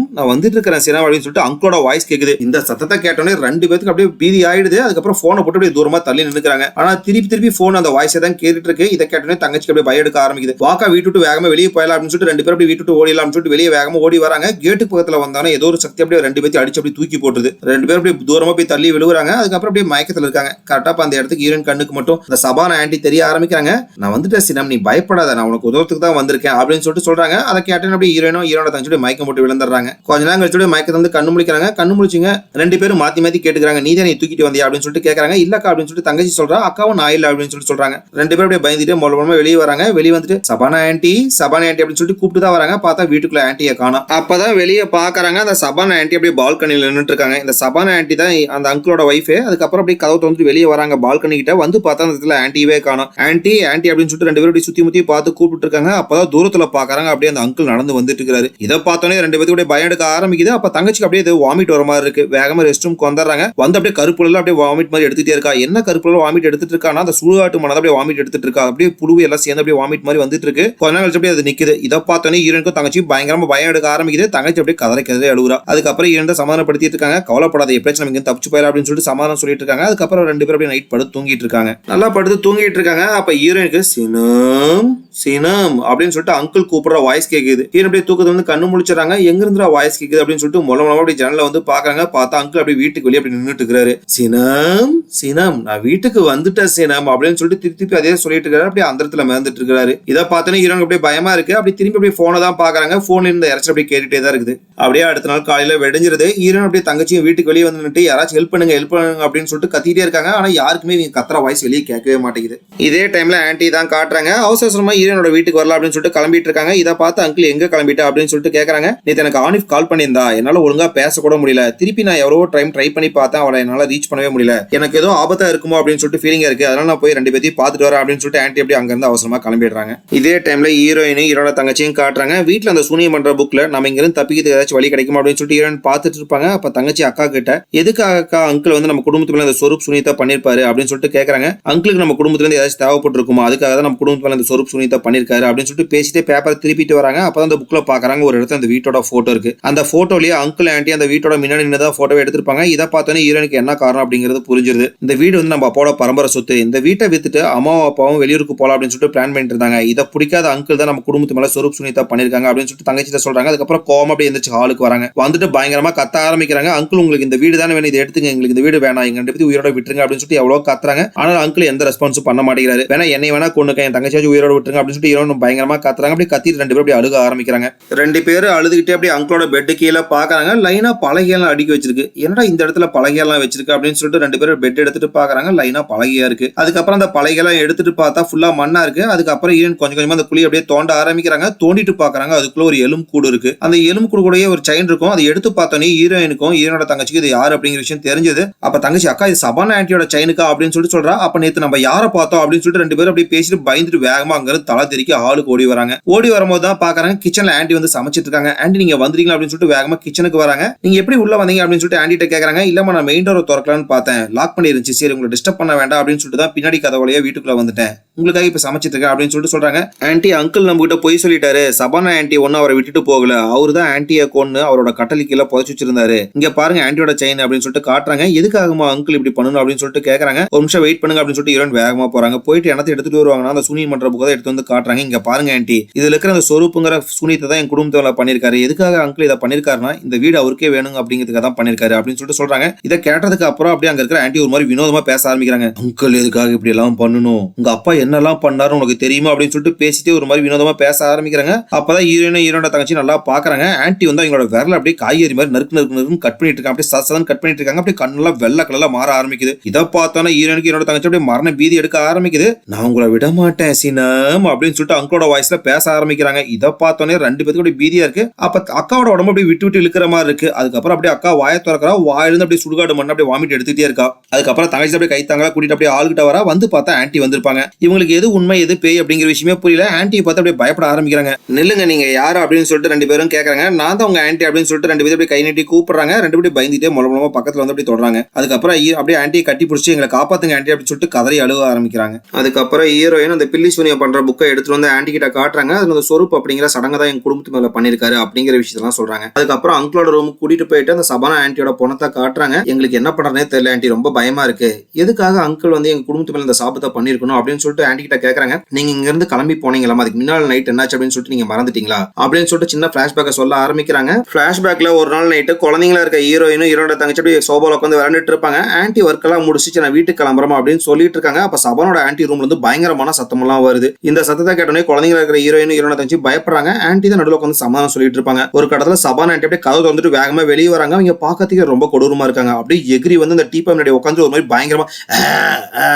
அப்படின்னு சொல்லிட்டு அங்கிளோட வாய்ஸ் கேக்குது. இந்த சத்தத்தை கேட்டோன்னே 2 பேருக்கு அப்படியே பீதி ஆயிடுது. அதுக்கப்புறம் போனை போட்டு அப்படியே தூரமா தள்ளி நின்னுக்கிறாங்க. ஆனா திருப்பி போன் அந்த வாய்ஸை தான் கேட்டுட்டு இருக்கு. இதை கேட்டோன்னே தங்கச்சிக்கு அப்படியே பயம் எடுக்க ஆரம்பிக்குது. வாக்கா வீட்டு விட்டு வேகமா வெளியே போயிடலாம் அப்படின்னு சொல்லிட்டு 2 பேரும் அப்படியே வீட்டு ஓடிடலாம் சொல்லிட்டு வெளியே வேகமா ஓடி வராங்க. கேட்டு பக்கத்துல வந்தானே ஏதோ ஒரு சக்தி அப்படியே 2 பேர்த்தையும் அடிச்சு அப்படியே தூக்கி போட்டுருது. 2 பேரும் அப்படியே தூரமா போய் தள்ளி விழுகுறாங்க. அதுக்கப்புறம் அப்படியே மயக்கத்துல இருக்காங்க. கரெக்டா அந்த இடத்துக்கு ஹீரோயின் கண்ணுக்கு மட்டும் இந்த சபானா ஆன்ட்டி தெரிய ஆரம்பிக்கிறாங்க. நான் வந்துட்டேன் சினம், நீ பயப்படாத, நான் உனக்கு உதவத்துக்கு தான் வந்திருக்கேன் அப்படின்னு சொல்லிட்டு சொல்றாங்க. அதை கேட்டேன் அப்படியே ஹீரோட தங்கச்சி மயக்கம் போட்டு விழுந்துடுறாங்க. கொஞ்ச நேரம் கழிச்சு மயக்கத்தை வந்து கண்ணு முழிக்கிறாங்க. கண்ணு முழிச்சுங்க 2 பேரும் மாத்தி கேட்டுக்கிறாங்க, நீ தான் நீ தூக்கிட்டு வந்தியா அப்படின்னு சொல்லிட்டு கேட்கறாங்க. இல்லக்கா அப்படின்னு சொல்லிட்டு தங்கச்சி சொல்றா. அக்காவும் நான் இல்ல அப்படின்னு சொல்லிட்டு சொல்றாங்க. 2 பேரும் அப்படியே பயந்துட்டு மூலமா வெளியே வராங்க. வெளியே வந்துட்டு சபானா ஆன்ட்டி அப்படின்னு சொல்லிட்டு கூப்பிட்டு தான் வராங்க. பார்த்தா வீட்டுக்குள்ள ஆன்ட்டியை காணோம். அப்பதான் வெளியே பாக்குறாங்க. அந்த சபானா ஆன்ட்டி அப்படியே பால்கனில நின்னுட்டு இருக்காங்க. இந்த சபானா ஆன்ட்டி தான் அந்த அங்கிளோட வைஃப். அதுக்கப்புறம் அப்படியே கதவு திறந்து வெளியே வராங்க. பால்கனி கிட்ட வந்து பார்த்தா அந்த இடத்துல ஆன்ட்டியே காணோம். ஆன்ட்டி அப்படின்னு சொல்லிட்டு 2 பேரும் அப்படியே சுத்தி முத்தி பார்த்து கூப்பிட்டு இருக்காங்க. அப்பதான் தூரத்துல பாக்குறாங்க அப்படியே அந்த அங்கிள் நடந்து வந்துட்டு இருக்காரு. இதை பார்த்தோன்னே 2 பேருக்கு அப்படியே பயம் எடுக்க ஆரம்பிக்குது. அப்ப தங்கச்சிக்கு அப்படியே வாமிட் வர மாதிரி இருக்கு. வேகமா ரெஸ்ட் ரூம் வந்துடுறாங்க. வந்து அப்படியே கருப்புல அப்படியே வாமிட் மாதிரி எடுத்துட்டே இருக்கா. என்ன கருப்புல வாமிட் எடுத்துட்டு இருக்கானா அந்த சுடுகாட்டு மனதை அப்படியே வாமிட் எடுத்துட்டு இருக்கா. அப்படியே புழு எல்லாம் சேர்ந்து அப்படியே வாமிட் மாதிரி வந்துட்டு இருக்கு. கொஞ்ச நேரம் கழிச்சு அப்படியே அது நிக்குது. இதை பார்த்தோன்னே ஹீரோனுக்கும் தங்கச்சி பயங்கரமா பயம் எடுக்க ஆரம்பிக்குது. தங்கச்சி அப்படியே கதறி அழுகுறா. அதுக்கப்புறம் ஹீரோன் சமாதானப்படுத்திட்டு இருக்காங்க. கவலைப்படாத, எப்படியாச்சும் நம்ம தப்பிச்சு போயிடலாம் அப்படின்னு சொல்லிட்டு சமாதானம் சொல்லிட்டு இருக்காங்க. அதுக்கப்புறம் 2 பேரும் அப்படியே நைட் படுத்து தூங்கிட்டு இருக்காங்க. நல்லா படுத்து தூங்கிட்டு இருக்காங்க. அப்ப ஹீரோனுக்கு சினம் அப்படின்னு சொல்லிட்டு அங்கிள் கூப்பிடுற வாய்ஸ் கேக்குது. ஹீரோன் அப்படியே தூக்கத்துல வந்து கண்ணு முழிச்சாங்க. எங்க இருந்துடா வாய்ஸ் கேக்குது அப்படின்னு சொல்லிட்டு மூலமா அப்படியே ஜன்னல வந்து பாக்குறாங்க. பார்த்தா அங்கிள் அப்படியே வீட்டுக்கு வெளியே அப்படி நின்னுட்டு இருக்காரு. சினம் நான் வீட்டுக்கு வந்துட்டேன் சினம் அப்படின்னு சொல்லிட்டு திருப்பி அதே சொல்லிட்டு இருக்காரு. அப்படியே அந்த இடத்துல மிதந்துட்டு இருக்காரு. இதை பார்த்தோன்னே ஹீரோனுக்கு அப்படியே பயமா இருக்கு. அப்படி திரும்பி அப்படியே போனை தான் பாக்குறாங்க. போன்ல இருந்த இறைச்சல் அப்படியே கேட்டுட்டே தான் இருக்குது. அப்படியே அடுத்த நாள் காலையில வெடிஞ்சிருது. ஹீரோன் அப்படியே தங்கச்சியும் வீட்டுக்கு வெளியே வந்து யாராச்சும் ஹெல்ப் பண்ணுங்க அப்படின்னு சொல்லிட்டு கத்திட்டே இருக்காங்க. ஆனா யாருக்குமே இவங்க கத்துற வாய்ஸ் வெளியே கேட்கவே மாட்டேங்குது. இதே டைம்ல ஆன்ட்டி தான் காட்டுறாங்க. அவசரமா ஹீரோனோட வீட்டுக்கு வரலாம் அப்படின்னு சொல்லிட்டு கிளம்பிட்டு இருக்காங்க. இதை பார்த்து அங்கிள் எங்க கிளம்பிட்டா அப்படின்னு சொல்லிட்டு கேட்கறாங்க. நேத்து எனக்கு ஆனிஃப் கால் பண்ணியிருந்தா, என்னால ஒழுங்கா பேச கூட முடியல. திருப்பி நான் எவ்வளவோ டைம் ட்ரை பண்ணி பார்த்தேன், அவளை என்னால ரீச் பண்ணவே முடியல. எனக்கு ஏதோ ஆபத்தா இருக்குமோ அப்படின்னு சொல்லிட்டு ஃபீலிங்கா இருக்கு. அதனால நான் போய் 2 பேத்தையும் பார்த்துட்டு வரேன் அப்படின்னு சொல்லிட்டு ஆன்ட்டி அப்படி அங்க இருந்து அவசரமா கிளம்பிடுறாங்க. இதே டைம்ல ஹீரோட தங்கச்சியும் காட்டுறாங்க. வீட்டுல அந்த சூனியம் பண்ற புக்ல நம்ம இங்க இருந்து தப்பிக்கிறதுக்கு ஏதாச்சும் வழி கிடைக்குமா அப்படின்னு சொல்லிட்டு ஹீரோயின் பார்த்துட்டு இருப்பாங்க. அப்ப தங்கச்சி அக்கா கிட்ட எதுக்கு அக்கா அங்கிள் வந்து நம்ம குடும்பத்துல இந்த சொரூப் சுனிதா பண்ணிருப்பாரு அப்படின்னு சொல்லிட்டு கேட்கறாங்க. அங்கிளுக்கு நம்ம குடும்பத்துல இருந்து ஏதாச்சும் தேவைப்பட்டு இருக்குமா, அதுக்காக தான் நம்ம குடும்பத்துல இந்த சொரூப் சுனிதா பண்ணிருக்காரு அப்படின்னு சொல்லிட்டு பேசிட்டே பேப்பர் திருப்பிட்டு வராங்க. அப்பதான் அந்த புக்ல பாக்குறாங்க ஒரு இடத்துல அந்த வீட்டோட போட்டோ இருக்கு. அந்த போட்டோலயே அங்கிள் ஆன்ட்டி அந்த வீட்டோட முன்னாடி நின்னுதான் போட்டோ எடுத்திருப்பாங்க. இதை பார்த்தோன்னே ஹீரோனுக்கு என்ன காரணம் அப்படிங்கிறது புரிஞ்சிருது. இந்த வீடு வந்து நம்ம அப்பாவோட பரம்பரை சொத்து. இந்த வீட்டை வித்துட்டு அம்மாவும் அப்பாவும் வெளியூருக்கு போலாம் அப்படின்னு சொல்லிட்டு பிளான் பண்ணிட்டு இருந்தாங்க. இதை பிடிக்காத அங்கிள் தான் நம்ம குடும்பத்து மேல சொரூப் சுனிதா பண்ணிருக்காங்க அப்படின்னு சொல்லிட்டு தங்கச்சிட்ட சொல்றாங்க. அதுக்கப்புறம் கோவமா அப்படியே எந்திரிச்சு ஹாலுக்கு வராங்க. வந்துட்டு பயங்கரமா கத்த ஆரம்பிக்கிறாங்க. அங்கிள் உங்களுக்கு இந்த வீடு தானே வேணும், இதை எடுத்துங்க, எங்களுக்கு இந்த வீடு வேணாம், எங்க 2 பேரும் உயிரோட விட்டுருங்க அப்படின்னு சொல்லிட்டு எவ்வளவு கத்துறாங்க. ஆனால் அங்கிள் எந்த ரெஸ்பான்ஸும் பண்ண மாட்டேங்கிறாரு. வேணா என்னை வேணா கொண்டுக்க, என் தங்கச்சியாச்சும் உயிரோட விட்டுருங்க அப்படின்னு சொல்லிட்டு ஹீரோயின் பயங்கரமா கத்துறாங்க. அப்படி கத்திட்டு 2 பேரும் அப்படி அழுக ஆரம்பிக்கிறாங்க. 2 பேரும் அழுதுகிட்டே அப்படியே அங்கிளோட பெட் கீழே பாக்குறாங்க. லைனா பலகையெல்லாம் அடுக்கி வச்சிருக்கு. என்னடா இந்த இடத்துல பலகையெல்லாம் வச்சிருக்கு அப்படின்னு சொல்லிட்டு 2 பேரும் பெட் எடுத்துட்டு பாக்குறாங்க. லைனா பலகையா இருக்கு. அதுக்கப்புறம் அந்த பலகையெல்லாம் எடுத்துட்டு பார்த்தா ஃபுல்லா மண்ணா இருக்கு. அதுக்கப்புறம் ஹீரோயின் கொஞ்சம் கொஞ்சமா அந்த குழி அப்படியே தோண்ட ஆரம்பிக்கிறாங்க. தோண்டிட்டு பாக்குறாங்க. அதுக்குள்ள ஒரு எலும்பு கூடு இருக்கு. அந்த எலும்பு கூடு கூடயே ஒரு செயின் இருக்கும். அதை எடுத்து பார்த்தோன்னே ஹீரோயினுக்கும் ஹீரோனோட தங்கச்சிக்கு இது யாரு அப்படிங்கிற விஷயம் தெரிஞ்சது. அப்ப தங்கச்சி அக்கா இது சபானா ஆன்ட்டியோட செயினுக்கா அப்படின்னு சொல்லிட்டு சொல்றா. அப்ப நேத்து நம்ம யாரை பார்த்தோம் அப்படின்னு சொல்லிட்டு 2 பேரும் அப்படியே பேசிட்டு பயந்துட்டு வேகமா அங்க இருந்து தலை தெறிக்கி ஆளுக்கு ஓடி வராங்க. ஓடி வரும்போது தான் பாக்குறாங்க கிச்சன்ல ஆன்ட்டி வந்து சமைச்சிட்டு இருக்காங்க. ஆன்ட்டி நீங்க வந்துறீங்களா அப்படின்னு சொல்லிட்டு வேகமா கிச்சனுக்கு வராங்க. நீங்க எப்படி உள்ள வந்தீங்க அப்படின்னு சொல்லிட்டு ஆன்ட்டிட்ட கேக்குறாங்க. இல்லம்மா நான் மெயின் டோர் திறக்கலாம்னு பார்த்தேன், லாக் பண்ணி இருந்துச்சு, சரி உங்களை டிஸ்டர்ப் பண்ண வேண்டாம் அப்படின்னு சொல்லிட்டு தான் பின்னாடி கதவுலையே வீட்டுக்குள்ள வந்துட்டேன், உங்களுக்காக இப்ப சமைச்சிட்டு இருக்கேன் அப்படின்னு சொல்லிட்டு சொல்றாங்க. ஆன்ட்டி அங்கிள் நம்ம கிட்ட போய் சொல்லிட்டாரு, சபானா ஆன்ட்டி ஒன்னும் அவரை விட்டுட்டு போகல, அவரு தான் ஆன்ட்டியை கொன்னு அவரோட கட்டளிக்கீழ புதைச்சு வச்சிருந்தாரு, இங்க பாருங்க ஆன்ட்டியோட செயின் அப்படின்னு சொல்லிட்டு காட்டுறாங்க. எதுக்காகமா அங்கிள் இப்படி பண்ணணும் அப்படின்னு சொல்லிட்டு கேக்குறாங்க. ஒரு நிமிஷம் வெயிட் பண்ணுங்க அப்படின்னு சொல்லிட்டு ஹீரோயின் வேகமா போறாங்க. போயிட்டு என்னத்தை எடுத்துட்டு வருவாங்கன்னா அந்த சூனியம் பண்ற புக்கை எடுத்து வந்து காட்டுறாங்க. இங்க பாருங்க ஆன்ட்டி, இதுல இருக்கிற அந்த சொரூப்புங்கிற சூனியத்தை தான் என் குடும்பத்துல பண்ணிருக்காரு. எதுக்காக அங்கிள் இதை பண்ணிருக்காருன்னா இந்த வீடு அவருக்கே வேணுங்க அப்படிங்கிறதுக்காக தான் பண்ணிருக்காரு அப்படின்னு சொல்லிட்டு சொல்றாங்க. இதை கேட்டதுக்கு அப்புறம் அப்படியே அங்க இருக்கிற ஆன்ட்டி ஒரு மாதிரி வினோதமா பேச ஆரம்பிக்கிறாங்க. அங்கிள் எதுக்காக இப்படி எல்லாம் பண்ணணும், உங்க அப்பா என்னெல்லாம் பண்ணாரு உனக்கு தெரியுமா அப்படின்னு சொல்லிட்டு பேசிட்டு ஒரு மாதிரி வினோதமா பேச ஆரம்பிக்கிறாங்க. அப்பதான் ஹீரோனோட தங்கச்சி நல்லா பாக்குறாங்க. ஆன்ட்டி வந்து அவங்களோட விரல அப்படியே காய்கறி மாதிரி நறுக்கு கட் பண்ணிட்டு இருக்காங்க. அப்படியே சசன் கட் பண்ணிட்டு இருக்காங்க. அப்படியே கண்ணெல்லாம் வெள்ளை கலர்ல மாற ஆரம்பிக்குது. இதை பார்த்தோன்னா ஹீரோனுக்கு என்னோட தங்கச்சி அப்படியே மரண பீதி எடுக்க ஆரம்பிக்குது. நான் உங்களை விட மாட்டேன் சீனம் அப்படின்னு சொல்லிட்டு அங்கிளோட வாய்ஸ்ல பேச ஆரம்பிக்கிறாங்க. ஆரம்பிக்கிறாங்க. இதை பார்த்தோன்னே 2 பேத்துக்கு அப்படியே பீதியா இருக்கு. அப்ப அக்காவோட உடம்பு அப்படியே விட்டு விட்டு இழுக்கிற மாதிரி இருக்கு. அதுக்கப்புறம் அப்படியே அக்கா வாயை திறக்கிறா, வாயிலிருந்து அப்படியே சுடுகாடு மண்ணு அப்படியே வாமிட் எடுத்துட்டே இருக்கா. அதுக்கப்புறம் தங்கச்சி அப்படியே கைத்தாங்களா கூட்டிட்டு அப்படியே ஆள்கிட்ட வரா. வந்து பார்த்தா ஆன்ட்டி வந்திருப்பாங்க. இவங்களுக்கு எது உண்மை எது பேய் அப்படிங்கிற விஷயமே புரியல. ஆன்ட்டியை பார்த்து அப்படியே பயப்பட ஆரம்பிக்கிறாங்க. நில்லுங்க, நீங்க யாரு அப்படின்னு சொல்லிட்டு 2 பேரும் கேட்கறாங்க. நான் தான் உங்க ஆன்ட்டி அப்படின்னு சொல்லிட்டு 2 பேரும் அப்படியே கை நீட்டி கூப்பிடுறாங்க. 2 பேரும் பயந்துட்டே மூலமா பக்கத்துல வந்து அப்படியே தொடறாங்க. அதுக்கப்புறம் அப்படியே ஆன்ட்டியை கட்டி பிடிச்சி எங்களை காப்பாத்துங்க ஆன்ட்டி அப்படின்னு சொல்லிட்டு கதறி அழுக ஆரம்பிக்கிறாங்க. அதுக்கப்புறம் ஹீரோயின் அந்த பில்லி சூனியம் பண்ற புக்கை எடுத்துட்டு வந்து ஆன்ட்டி கிட்ட காட்டுறாங்க. அது அந்த சொரூப் அப்படிங்கிற சடங்கை தான் எங்க குடும்பத்து மேல பண்ணிருக்காரு அப்படிங்கிற விஷயத்தெல்லாம் சொல்றாங்க. அதுக்கப்புறம் அங்கிளோட ரூமுக்கு கூட்டிட்டு போயிட்டு அந்த சபானா ஆன்ட்டியோட பணத்தை காட்டுறாங்க. எங்களுக்கு என்ன பண்றதுனே தெரியல ஆன்ட்டி, ரொம்ப பயமா இருக்கு. எதுக்காக அங்கிள் வந்து எங்க குடும்பத்து மேல இந்த சாபத்தை பண்ணிருக்கணும் அப்படின்னு சொல்லிட்டு ஆன்ட்டி கிட்ட கேக்குறாங்க. நீங்க இங்க இருந்து கிளம்பி போனீங்களா, அதுக்கு முன்னாள் நைட் என்னாச்சு அப்படின்னு சொல்லிட்டு நீங்க மறந்துட்டீங்களா அப்படின்னு சொல்லிட்டு சின்ன பிளாஷ்பேக்கை சொல்ல ஆரம்பிக்கிறாங்க. பிளாஷ்பேக்ல ஒரு நாள் நைட்டு குழந்தைங்களா இருக்க ஹீரோயினும் ஹீரோட தங்கச்சி அப்படியே சோபால உட்காந்து விளையாண்டுட்டு இருப்பாங்க. ஆன்ட்டி ஒர்க் எல்லாம் முடிச்சு நான் வீட்டுக்கு கிளம்புறோம் அப்படின்னு சொல்லிட்டு இருக்காங்க. அப்ப சபானோட ஆன்ட்டி ரூம்ல இருந்து பயங்கரமான சத்தம் எல்லாம் வருது. இந்த சத்தத்தை கேட்டோன்னே குழந்தைங்களா இருக்கிற ஹீரோயினும் ஹீரோட தங்கச்சி பயப்படுறாங்க. ஆன்ட்டி தான் நடுவில் உட்காந்து சமாதானம் சொல்லிட்டு இருப்பாங்க. ஒரு கடத்துல சபானா ஆன்ட்டி அப்படியே கதவு வந்துட்டு வேகமா வெளியே வராங்க. அவங்க பார்க்கறதுக்கு ரொம்ப கொடூரமா இருக்காங்க. அப்படியே எகிரி வந்து அந்த டீப்பா முன்னாடி உட்காந்து ஒரு மாதிரி பயங்கரமா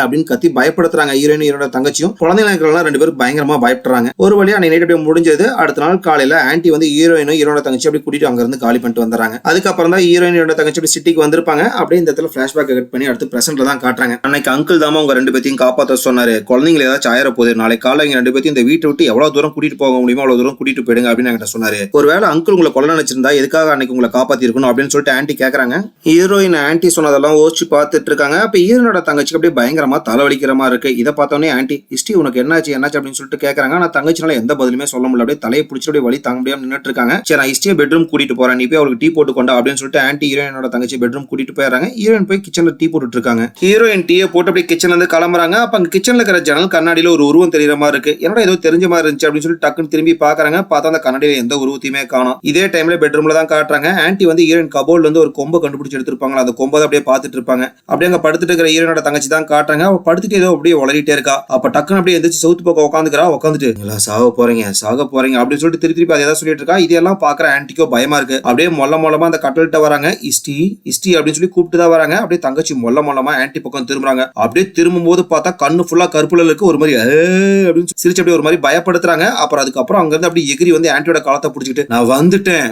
அப்படின்னு கத்தி பயப்படுத்துறாங்க. ஹீரோயின் ஹீரோட தங்கச்சியும் குழந்தைங்களா இருக்கிறவங்க 2 பேரும் பயங்கரமா பயப்படுறாங்க. ஒரு வழியா அன்னைக்கு நைட் அப்படியே முடிஞ்சது. அடுத்த நாள் காலையில ஆன்ட்டி வந்து ஹீரோயினும் ஹீரோட தங்கச்சி அப்படி கூட்டிட்டு அங்க இருந்து காலி பண்ணிட்டு வந்துறாங்க. அதுக்கப்புறம் தான் ஹீரோயின் ஹீரோட தங்கச்சி அப்படி சிட்டிக்கு வந்திருப்பாங்க. அப்படியே இந்த இடத்துல பிளாஷ்பேக் கட் பண்ணி அடுத்து பிரசன்ட்ல தான் காட்டுறாங்க. அன்னைக்கு அங்கிள் தாமா உங்க 2 பேத்தையும் காப்பாற்ற சொன்னாரு. குழந்தைங்களை ஏதாச்சும் ஆயிர போகுது, நாளைக்கு காலையில இங்க 2 பேத்தையும் இந்த வீட்டை விட்டு எவ்வளவு தூரம் கூட்டிட்டு போக முடியுமோ அவ்வளவு தூரம் கூட்டிட்டு போயிடுங்க அப்படின்னு என்கிட்ட சொன்னாரு. ஒருவேளை அங்கிள் உங்களை கொலை நினைச்சிருந்தா எதுக்காக அன்னைக்கு உங்களை காப்பாத்தி இருக்கணும் அப்படின்னு சொல்லிட்டு ஆன்ட்டி கேக்குறாங்க. ஹீரோயின் ஆன்ட்டி சொன்னதெல்லாம் யோசிச்சு பார்த்துட்டு இருக்காங்க. அப்ப ஹீரோனோட தங்கச்சிக்கு அப்படியே பயங்கரமா தலைவலிக்கிற மாதிரி இருக்கு. இதை பார்த்தோன்னே ஆன்ட்டி ஹிஸ்டி உனக்கு என்னாச்சு அப்படின்னு சொல்லிட்டு கேக்குறாங்க. ஆனா தங்கச்சினால எந்த பதிலுமே சொல்ல முடியல. அப்படியே தலையை பிடிச்சி அப்படியே வலி தாங்க முடியாம நின்னுட்டு இருக்காங்க. சரி நான் ஹிஸ்டியை பெட்ரூம் கூட்டிட்டு போறேன், நீ போய் அவளுக்கு டீ போட்டு கொண்டா அப்படின்னு சொல்லிட்டு ஆன்ட்டி ஹீரோயினோட தங்கச்சி பெட்ரூம் கூட்டிட்டு போயிடுறாங்க. ஹீரோயின் போய் கிச்சன்ல டீ போட்டுட்டு இருக்காங்க. ஹீரோயின் டீயை போட்டு அப்படியே கிச்சன்ல இருந்து கிளம்புறாங்க. அப்ப அங்க கிச்சன்ல இருக்கிற ஜன்னல் கண்ணாடியில ஒரு உருவம் தெரியற மாதிரி இருக்கு. என்னடா ஏதோ தெரிஞ்ச மாதிரி இருந்துச்சு அப்படின்னு சொல்லிட்டு டக்குன்னு திரும்பி பாக்குறாங்க. பார்த்தா அந்த கண்ணாடியில எந்த உருவத்தையுமே காணோம். இதே டைம்ல பெட்ரூம்ல தான் காட்டுறாங்க. ஆன்ட்டி வந்து ஹீரோயின் கபோர்ட்ல இருந்து ஒரு கொம்பை கண்டுபிடிச்சு எடுத்திருப்பாங்க. அந்த கொம்பை அப்படியே பார்த்துட்டு இருப்பாங்க. அப்படியே அங்க படுத்துட்டு இருக்கிற ஹீரோனோட தங்கச்சி தான் காட்டுறாங்க. அவ படுத்துட்டு ஏதோ அப்படியே உளறிட்டே இருக்கா. அப்ப டக்குன்னு அப்படியே எந்திரிச்சு சவுத்து பக்கம் உட்காந்துக்கிறா. உட்காந்துட்டு சாக போறீங்க அப்படின்னு சொல்லிட்டு திருப்பி அதை ஏதாவது சொல்லிட்டு இருக்கா. இதெல்லாம் பாக்குற ஆன்ட்டிக்கோ பயமா இருக்கு. அப்படியே மொல்லமா அந்த கட்டல்கிட்ட வராங்க. இஸ்டி அப்படின்னு சொல்லி கூப்பிட்டு தான் வராங்க. அப்படியே தங்கச்சி மொல்லமா ஆன்ட்டி பக்கம் திரும்புறாங்க. அப்படியே திரும்பும் போது பார்த்தா கண்ணு ஃபுல்லா கருப்புல இருக்கு. ஒரு மாதிரி அப்படின்னு சிரிச்சு அப்படியே ஒரு மாதிரி பயப்படுத்துறாங்க. அதுக்கப்புறம் அங்க இருந்து அப்படியே எகிரி வந்து ஆன்ட்டியோட காலத்தை பிடிச்சிட்டு நான் வந்துட்டேன்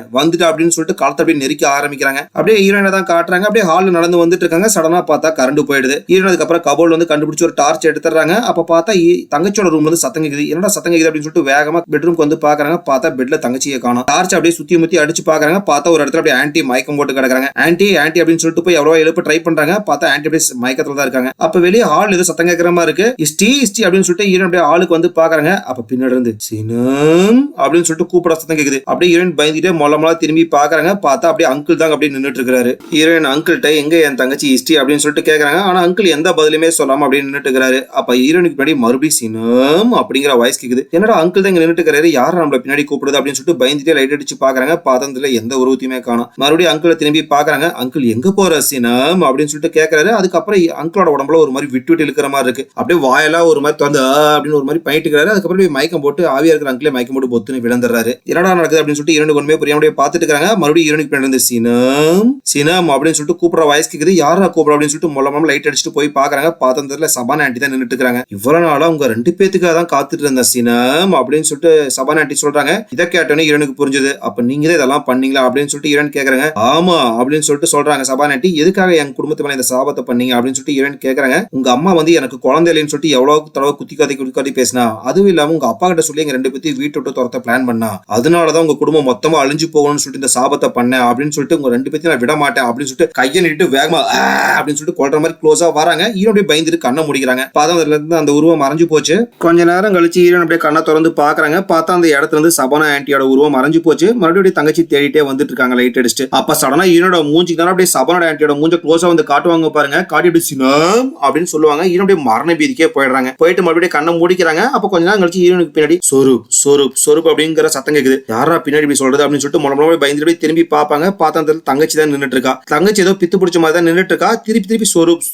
அப்படின்னு சொல்லிட்டு காலத்தை அப்படியே நெருக்க ஆரம்பிக்கிறாங்க. அப்படியே ஹீரோயினை தான் காட்டுறாங்க. அப்படியே ஹால்ல நடந்து வந்துட்டு இருக்காங்க. சடனா பார்த்தா கரண்ட் போயிடுது. ஹீரோயின் அதுக்கப்புறம் கபோர்ட்ல வந்து கண்டுபிடிச்சு ஒரு டார்ச் எடுத்துறாங்க. அப்ப பார்த்தா தங்கச்சியோட ரூம்ல இருந்து சத்தம் கேக்குது. என்னடா சத்தம் கேக்குது அப்படின்னு சொல்லிட்டு வேகமா பெட்ரூம்க்கு வந்து பாக்குறாங்க. பார்த்தா பெட்ல தங்கச்சியை காணோம். டார்ச் அப்படியே சுத்தி முத்தி அடிச்சு பாக்குறாங்க. பார்த்தா ஒரு இடத்துல அப்படியே ஆன்ட்டி மயக்கம் போட்டு கிடக்குறாங்க. ஆன்ட்டி அப்படின்னு சொல்லிட்டு போய் எவ்வளவு எழுப்ப ட்ரை பண்றாங்க. பார்த்தா ஆன்ட்டி அப்படியே மயக்கத்துல தான் இருக்காங்க. அப்ப வெளியே ஹால் ஏதோ சத்தம் கேட்கற மாதிரி இருக்கு. இஸ்டி அப்படின்னு சொல்லிட்டு ஹீரோயின் அப்படியே ஆளுக்கு வந்து பாக்குறாங்க. அப்ப பின்னாடி இருந்து சினம் அப்படின்னு சொல்லிட்டு கூப்பிட சத்தம் கேக்குது. அப்படியே ஹீரோயின் பயந்துட்டே மொல்லமொல்லா திரும்பி பாக்குறாங்க. பார்த்தா அப்படியே அங்கிள் தான் அப்படியே நின்னுட்டு இருக்காரு. ஹீரோயின் அங்கிள்கிட்ட எங்க என் தங்கச்சி இஸ்டி அப்படின்னு சொல்லிட்டு கேக்குறாங்க. ஆனா அங்கிள் எந்த பதிலுமே சொல்லாம அப்படியே நின்னுட்டு இருக்காரு. அப்ப ஹீரோயினுக்கு பின்னாடி மறுபடியும் சினம் அப்படிங்கிற வாய்ஸ் கேக்குது. என்னடா அங்கிள் தான் இங்க நின்னுட்டு இருக்காரு, யாரும் நம்மள பின்னாடி கூப்பிடுது அப்படின்னு சொல்லிட்டு பயந்துட்டே லைட் அடிச்சு பாக்குறாங்க. பாதத்துல எந்த உருவத்தையுமே காணோம். மறுபடியும் அங்கிளை திரும்பி பாக்குறாங்க. அங்கிள் எங்க போற சினம் அப்படின்னு சொல்லிட்டு கேக்குறாரு. அதுக்கப்புறம் அங்கிளோட உடம்புல ஒரு மாதிரி விட்டு இழுக்கிற மாதிரி இருக்கு. அப்படியே வாயெல்லாம் ஒரு மாதிரி திறந்து அப்படின்னு ஒரு மாதிரி பண்ணிட்டு இருக்காரு. அதுக்கப்புறம் மயக்கம் போட்டு ஆவியா இருக்கிற அங்கிளே மயக்கம் போட்டு பொத்துன்னு விழுந்துறாரு. என்னடா நடக்குது அப்படின்னு சொல்லிட்டு இரண்டு ஒண்ணுமே புரியாம பார்த்துட்டு இருக்காங்க. மறுபடியும் இரண்டுக்கு பின்னாடி சினம் அப்படின்னு சொல்லிட்டு கூப்பிடுற வாய்ஸ் கேக்குது. யாரா கூப்பிட அப்படின்னு சொல்லிட்டு மொல்லமா லைட் அடிச்சுட்டு போய் பாக்குறாங்க. பார்த்ததுல சபானா ஆன்ட்டி தான் நின்னுட்டு இருக்காங்க. இவ்வளவு நாளா உங்க 2 பேத்துக்காக தான் காத்துட்டு இருந்த சினம் அப்படின்னு சொல்லிட்டு சபானா ஆன்ட்டி சொல்றாங்க. இதை கேட்டோன்னே இரனுக்கு புரிஞ்சது. அப்ப நீங்க தான் இதெல்லாம் பண்ணீங்களா அப்படின்னு சொல்லிட்டு இரன் கேக்குறாங்க. ஆமா அப்படின்னு சொல்லிட்டு சொல்றாங்க சபானா ஆன்ட்டி. எதுக்காக என் குடும்பத்து மேல இந்த சாபத்தை பண்ணீங்க அப்படின்னு சொல்லிட்டு இரன் கேக்குறாங்க. உங்க அம்மா வந்து எனக்கு குழந்தை இல்லைன்னு சொல்லிட்டு எவ்வளவு தடவை குத்தி பேசினா, அதுவும் இல்லாம உங்க அப்பா கிட்ட சொல்லி எங்க 2 பேத்தையும் வீட்டை விட்டு துரத்த பிளான் பண்ணா, அதனாலதான் உங்க குடும்பம் மொத்தமா அழிஞ்சு போகணும்னு சொல்லிட்டு இந்த சாபத்தை பண்ணேன் அப்படின்னு சொல்லிட்டு உங்க 2 பேத்தையும் நான் விட மாட்டேன் அப்படின்னு சொல்லிட்டு கையை நீட்டு வேகமா அப்படின்னு சொல்லிட்டு கொல்ற மாதிரி க்ளோஸா வராங்க. ஹீரோ அப்படியே பயந்துட்டு கண்ணை முடிக்கிறாங்க. பார்த்தா அதுல இருந்து அந்த உருவம் மறைஞ்சு போச்சு. கொஞ்ச நேரம் கழிச்சு ஹீரோ அப்படியே கண்ணை திறந்து பாக்குறாங்க. பார்த்தா அந்த இடத்துல இருந்து சபானா ஆன்ட்டியோட உருவம் மறைஞ்சு போச்சு. மறுபடியும் தங்கச்சி தேடிட்டே வந்துட்டு இருக்காங்க லைட் அடிச்சுட்டு. அப்ப சடனா ஹீரோட மூஞ்சிக்கு தான் அப்படியே சபானா ஆன்ட்டியோட மூஞ்ச க்ளோஸா வந்து காட்டுவாங்க பாருங்க. காட்டி அப்படி சினம் அப்படின்னு சொல்லுவாங்க. ஹீரோ அப்படியே மரண பீதிக்கே போயிடுறாங்க. போயிட்டு மறுபடியும் கண்ணை மூடிக்கிறாங்க. அப்ப கொஞ்ச நேரம் கழிச்சு ஹீரோனுக்கு பின்னாடி சொரூப் அப்படிங்கிற சத்தம் கேக்குது. யாரா பின்னாடி இப்படி சொல்றது அப்படின்னு சொல்லிட்டு மொழ பயந்துட்டு திரும்பி பாப்பாங்க. பார்த்தா அந்த தங்கச்சி தான் நின்னுட்டு இருக்கா. தங்கச்சி ஏதோ பித்து பிடிச்ச மாதிரி தான் நின்னுட்டு இருக்கா. திருப்பி சொரூப்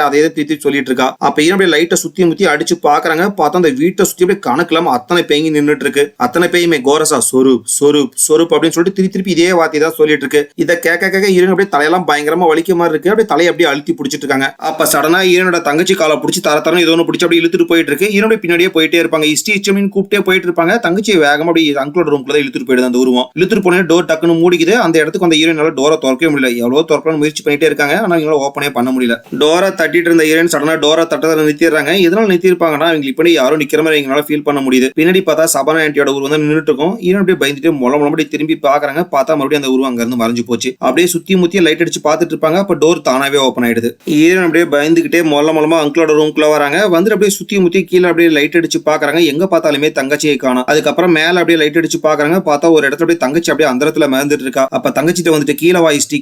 அதே திருப்பி சொல்லிட்டு இருக்கா. அப்ப அப்படியே லைட்டை சுத்தி முத்தி அடிச்சு பாக்குறாங்க. பார்த்தா அந்த வீட்டை சுத்தி அப்படியே கணக்கில்லாம அத்தனை பேங்கி நின்னுட்டு இருக்கு. அத்தனை பேயுமே கோரசா சொரூப் அப்படின்னு சொல்லிட்டு திருப்பி இதே வார்த்தை தான் சொல்லிட்டு இருக்கு. இதை கேட்க ஹீரோன் அப்படியே தலையெல்லாம் பயங்கரமா வலிக்க மாதிரி இருக்கு. அப்படியே தலையை அப்படியே அழுத்தி பிடிச்சிட்டு இருக்காங்க. அப்ப சடனா ஹீரோனோட தங்கச்சி காலை பிடிச்சி தர ஏதோ ஒன்று பிடிச்சி அப்படியே இழுத்துட்டு போயிட்டு இருக்கு. ஹீரோனுடைய பின்னாடியே போயிட்டே இருப்பாங்க. இஸ்டி கூப்பிட்டே போயிட்டு போயிட்டு இருப்பாங்க. தங்கச்சி வேகமா அப்படி அங்கிளோட ரூம்க்குள்ள தான் இழுத்துட்டு போயிடுது அந்த உருவம். இழுத்துட்டு போனே டோர் டக்குன்னு மூடிக்குது. அந்த இடத்துக்கு அந்த ஹீரோயினால டோரை திறக்கவே முடியல. எவ்வளவு திறக்கணும்னு முயற்சி பண்ணிட்டே இருக்காங்க. ஆனா இவங்களால ஓப்பனே பண்ண முடியல. டோரை தட்டிட்டு இருந்த ஹீரோயின் சடனா டோரை தட்டதை நிறுத்திடுறாங்க. எதனால நிறுத்திருப்பாங்கன்னா இவங்க இப்படி யாரோ நிக்கிற மாதிரி எங்களால ஃபீல் பண்ண முடியுது. பின்னாடி பார்த்தா சபானா ஆண்டியோட உருவம் தான் நின்றுட்டு இருக்கும். ஹீரோயின் அப்படியே பயந்துட்டு மொழ திரும்பி பாக்குறாங்க. பார்த்தா மறுபடியும் அந்த உருவம் அங்க இருந்து மறைஞ்சு போச்சு. அப்படியே சுத்தி முத்தி லைட் அடிச்சு பார்த்துட்டு இருப்பாங்க. அப்ப டோர் தானாவே ஓப்பன் ஆயிடுது. ஹீரோயின் அப்படியே பயந்துகிட்டே மொல்லமா அங்கிளோட ரூம்குள்ள வராங்க. வந்து அப்படியே சுத்தி முத்தி கீழே அப்படியே லைட் அடிச்சு பாக்குறாங்க. எங்க பார்த்தாலுமே தங்கச்சியை காணோம். அதுக்கப்புறம் மேல அப்படியே லைட் அடிச்சு பாக்குறாங்க. பார்த்தா ஒரு இடத்துல அப்படியே தங்கச்சி அப்படியே அந்த இடத்துல மிதந்துட்டு இருக்கா. அப்ப தங்கச்சிட்ட வந்துட்டு கீழே வாயிஸ்டி